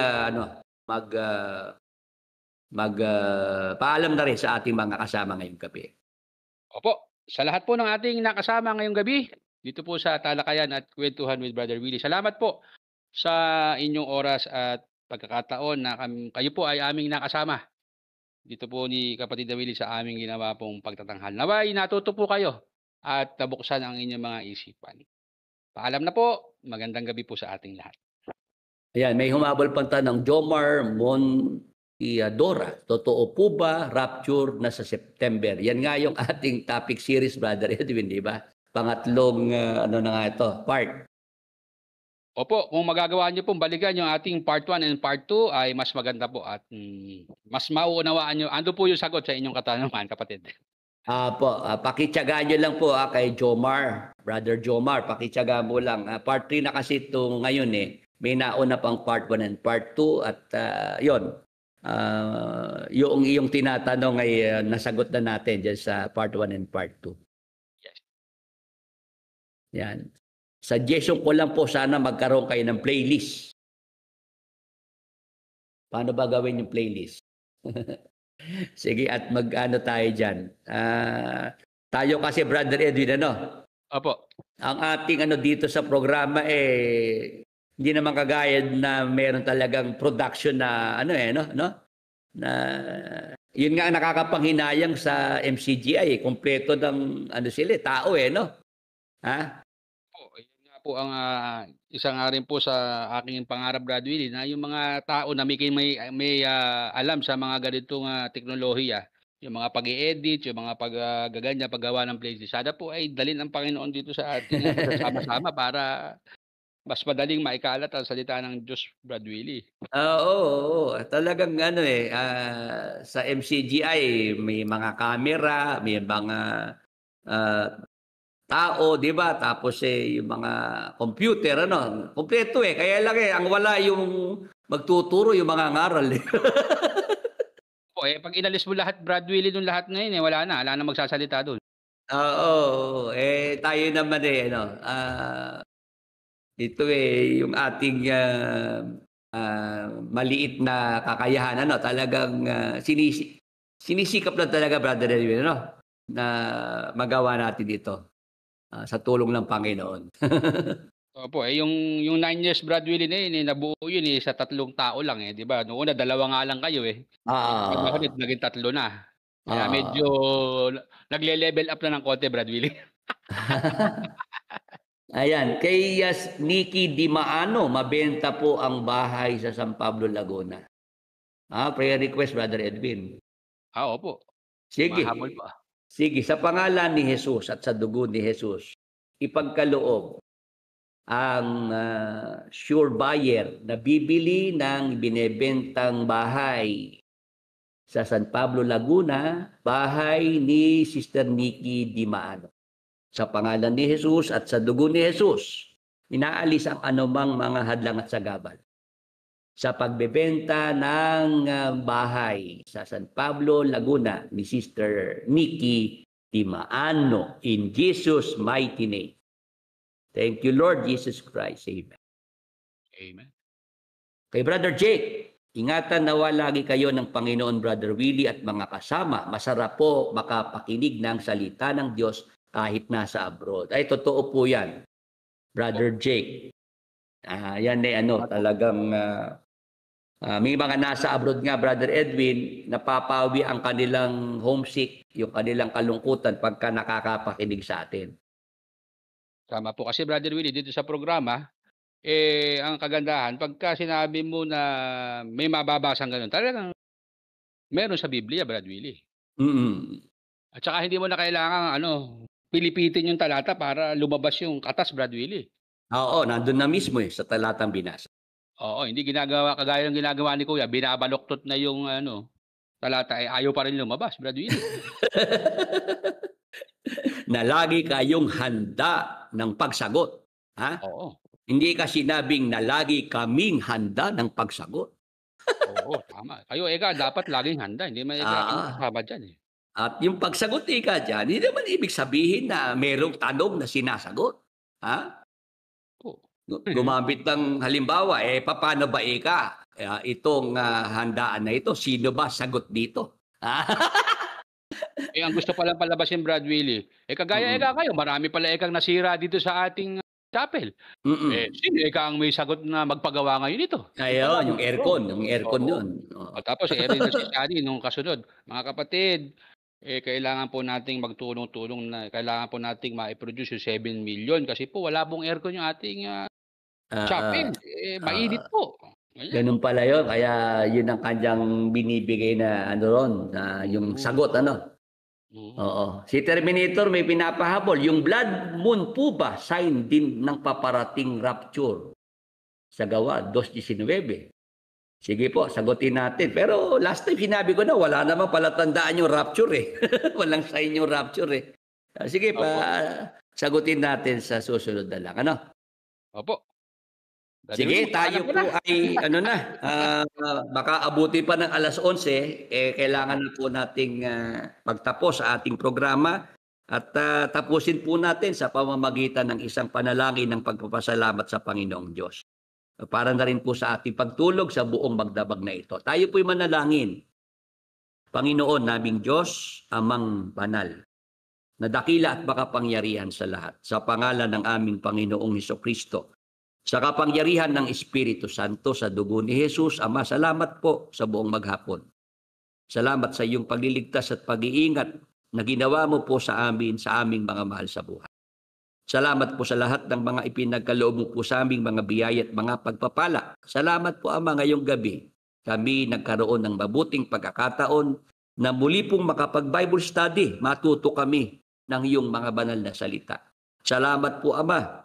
paalam na rin sa ating mga kasama ngayong gabi. Opo. Sa lahat po ng ating nakasama ngayong gabi, dito po sa Talakayan at Kwentuhan with Brother Willie. Salamat po sa inyong oras at pagkakataon na kayo po ay aming nakasama dito po ni kapatid na Willie sa aming ginawa pong pagtatanghal. Naway natuto po kayo at nabuksan ang inyong mga isipan. Paalam na po. Magandang gabi po sa ating lahat. Ayan, may humabol pang tanong, Jomar Montiadora, totoo po ba rapture na sa September? Yan nga yung ating topic series, Brother Edwin, di ba? Pangatlong, ano na nga ito, part. Opo, kung magagawa niyo pong balikan yung ating part 1 and part 2 ay mas maganda po at mas mauunawaan niyo. Ando po yung sagot sa inyong katanungan, kapatid. Pakitsagaan nyo lang po kay Jomar, Brother Jomar, pakitsaga mo lang. Part 3 na kasi ito ngayon eh. May nauna pang part 1 and part 2 at yon. Yung iyong tinatanong ay nasagot na natin dyan sa part 1 and part 2. Yes. Yan. Suggestion ko lang po sana magkaroon kayo ng playlist. Paano ba gawin yung playlist? Sige, at mag-ano tayo dyan. Tayo kasi, Brother Edwin, ano? Opo. Ang ating ano dito sa programa hindi naman kagaya na meron talagang production na ano no? Na yun nga ang nakakapanghinayang sa MCGI, kompleto ng ano sila, tao no? Ha? Yun nga po ang isa nga rin po sa aking pangarap, Brad Willie, na yung mga tao na may alam sa mga ganitong teknolohiya, yung mga pag-i-edit, yung mga paggaganya, paggawa ng playlist. Sana po ay dalhin ang Panginoon dito sa atin sama-sama para mas madaling maikalat ang salita ng Diyos, Brad Willie. Oo. Talagang ano sa MCGI may mga camera, may mga tao, di ba? Tapos yung mga computer, ano? Kompleto Kaya lang ang wala yung magtuturo, yung mga ngaral Pag inalis mo lahat, Brad Willie, dun lahat ngayon, wala na magsasalita dun. Oo. Tayo naman ito yung ating maliit na kakayahan, talagang sinisikap lang talaga, Brother Edwin, na magawa natin ito. Sa tulong ng Panginoon. Opo, yung 9 years, Brad Willie, na yun, nabuo yun sa 3 tao lang di ba? Noong una, 2 nga lang kayo Pag naging 3 na. Kaya medyo nagle-level up na ng konti, Brad Willie. Ayan, kay Nikki Dimaano, mabenta po ang bahay sa San Pablo, Laguna. Prayer request, Brother Edwin. Opo. Sige. Mahabol pa. Sige, sa pangalan ni Jesus at sa dugo ni Jesus, ipagkaloob ang sure buyer na bibili ng binebentang bahay sa San Pablo, Laguna, bahay ni Sister Nikki Dimaano. Sa pangalan ni Jesus at sa dugo ni Jesus, inaalis ang anumang mga hadlang at sagabal sa pagbebenta ng bahay sa San Pablo, Laguna ni Sister Nikki Dimaano in Jesus' mighty name. Thank you, Lord Jesus Christ. Amen. Amen. Kay Brother Jake, ingatan nawa lagi kayo ng Panginoon, Brother Willie at mga kasama. Masarap po makapakinig ng salita ng Diyos kahit nasa abroad. Ay, totoo po yan, Brother Jake. Yan talagang may mga nasa abroad nga, Brother Edwin, napapawi ang kanilang homesick, yung kanilang kalungkutan pagka nakakapakinig sa atin. Tama po. Kasi, Brother Willie, dito sa programa, ang kagandahan, pagka sinabi mo na may mababasang ganun, talagang meron sa Biblia, Brad Willie. At saka hindi mo na kailangan pilipitin yung talata para lumabas yung katas, Brad Willie. Oo, nandun na mismo sa talatang binasa. Oo, hindi ginagawa kagaya ng ginagawa ni Kuya, binabaloktot na yung talata, ayaw pa rin lumabas, Brad Willie. Na lagi kayong handa ng pagsagot. Ha? Oo. Hindi ka sinabing na lagi kaming handa ng pagsagot. Oo, tama. Kayo, dapat laging handa. Hindi man kasama dyan At yung pagsagot dyan, hindi naman ibig sabihin na merong tanong na sinasagot. Ha? Gumamit ng halimbawa, paano ba itong handaan na ito? Sino ba sagot dito? Eh, ang gusto palang palabasin, Brad Willie. Kagaya kayo, marami pala nasira dito sa ating chapel. Mm. Sino ang may sagot na magpagawa ngayon ito? Ayun, yung aircon Oo. yun. Oo. Tapos rin na si Shani nung kasunod. Mga kapatid, kailangan po nating magtulong-tulong na kailangan po nating mai-produce yung 7 million kasi po wala pong aircon yung ating chapel. Mainit ah, po. Ganyan. Ganun pala yun. Kaya yun ang kanyang binibigay na ano ron, na yung sagot, ano? Oo. Si Terminator may pinapahabol. Yung blood moon po ba sign din ng paparating rapture? Sa Gawa 2:19. Sige po, sagutin natin. Pero last time sinabi ko na wala namang palatandaan yung rapture eh. Walang sign yung rapture eh. Sige pa, sagutin natin sa susunod na lang. Ano? Opo. Sige, tayo po ay ano na, baka abuti pa ng 11:00, kailangan na po nating magtapos sa ating programa at tapusin po natin sa pamamagitan ng isang panalangin ng pagpapasalamat sa Panginoong Diyos. Para na rin po sa ating pagtulog sa buong magdabag na ito. Tayo po'y manalangin. Panginoon naming Diyos, Amang Banal, na dakila at makapangyarihan sa lahat, sa pangalan ng aming Panginoong Hesukristo, sa kapangyarihan ng Espiritu Santo sa dugo ni Jesus, Ama, salamat po sa buong maghapon. Salamat sa iyong pagliligtas at pag-iingat na ginawa mo po sa amin, sa aming mga mahal sa buhay. Salamat po sa lahat ng mga ipinagkaloob mo po sa aming mga biyaya at mga pagpapala. Salamat po, Ama, ngayong gabi. Kami nagkaroon ng mabuting pagkakataon na muli pong makapag-Bible study. Matuto kami ng iyong mga banal na salita. Salamat po, Ama,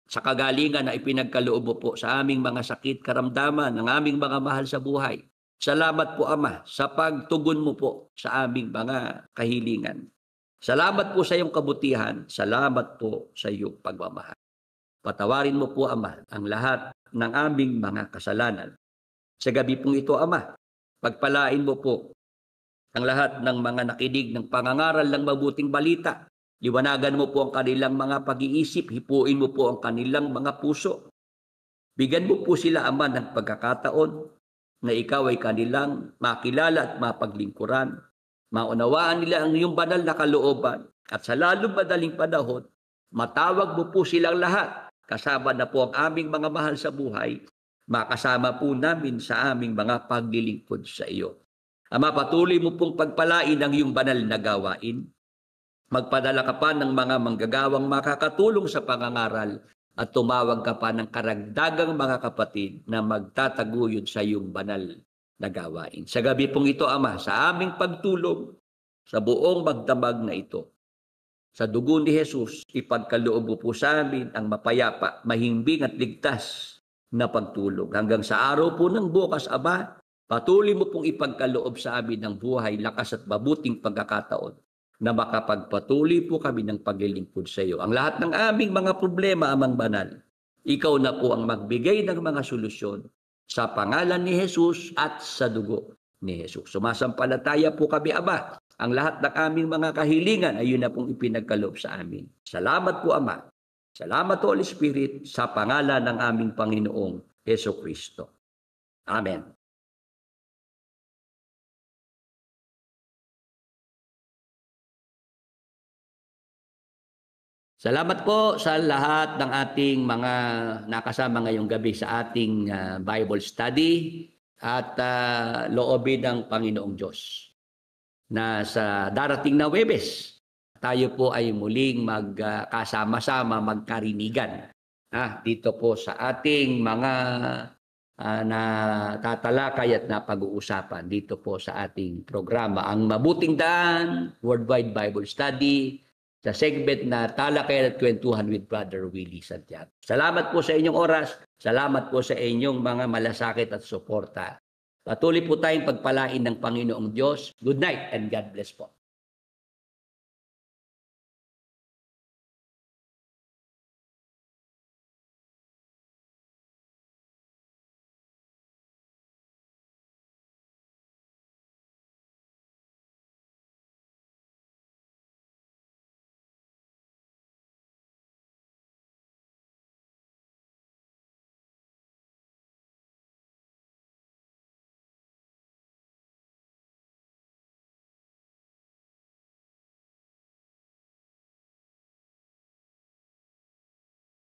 sa kagalingan na ipinagkaloob mo po sa aming mga sakit, karamdaman, ng aming mga mahal sa buhay. Salamat po, Ama, sa pagtugon mo po sa aming mga kahilingan. Salamat po sa iyong kabutihan. Salamat po sa iyong pagmamahal. Patawarin mo po, Ama, ang lahat ng aming mga kasalanan. Sa gabi pong ito, Ama, pagpalain mo po ang lahat ng mga nakinig ng pangangaral ng mabuting balita. Liwanagan mo po ang kanilang mga pag-iisip, hipuin mo po ang kanilang mga puso. Bigyan mo po sila, Ama, ng pagkakataon na ikaw ay kanilang makilala at mapaglingkuran. Maunawaan nila ang iyong banal na kalooban at sa lalong madaling panahon, matawag mo po silang lahat. Kasama na po ang aming mga mahal sa buhay, makasama po namin sa aming mga paglilingkod sa iyo. Ama, patuloy mo pong pagpalain ang iyong banal na gawain. Magpadala ka pa ng mga manggagawang makakatulong sa pangangaral at tumawag ka pa ng karagdagang mga kapatid na magtataguyod sa iyong banal na gawain. Sa gabi pong ito, Ama, sa aming pagtulong sa buong magdamag na ito, sa dugo ni Jesus, ipagkaloob mo po sa amin ang mapayapa, mahimbing at ligtas na pagtulog. Hanggang sa araw po ng bukas, Ama, patuloy mo pong ipagkaloob sa amin ng buhay, lakas at mabuting pagkakataon na makapagpatuloy po kami ng paglilingkod sa iyo. Ang lahat ng aming mga problema, Amang Banal, ikaw na po ang magbigay ng mga solusyon sa pangalan ni Jesus at sa dugo ni Jesus. Sumasampalataya po kami, Ama. Ang lahat ng aming mga kahilingan ay yun na pong ipinagkaloob sa amin. Salamat po, Ama. Salamat, Holy Spirit, sa pangalan ng aming Panginoong Hesukristo. Amen. Salamat po sa lahat ng ating mga nakasama ngayong gabi sa ating Bible study at loobin ng Panginoong Diyos na sa darating na Huwebes tayo po ay muling magkasama-sama, magkarinigan dito po sa ating mga natatalakay at napag-uusapan dito po sa ating programa, ang Mabuting Daan Worldwide Bible Study, sa segment na Talakayan at Kwentuhan with Brother Willie Santiago. Salamat po sa inyong oras. Salamat po sa inyong mga malasakit at suporta. Patuloy po tayong pagpalain ng Panginoong Diyos. Good night and God bless po.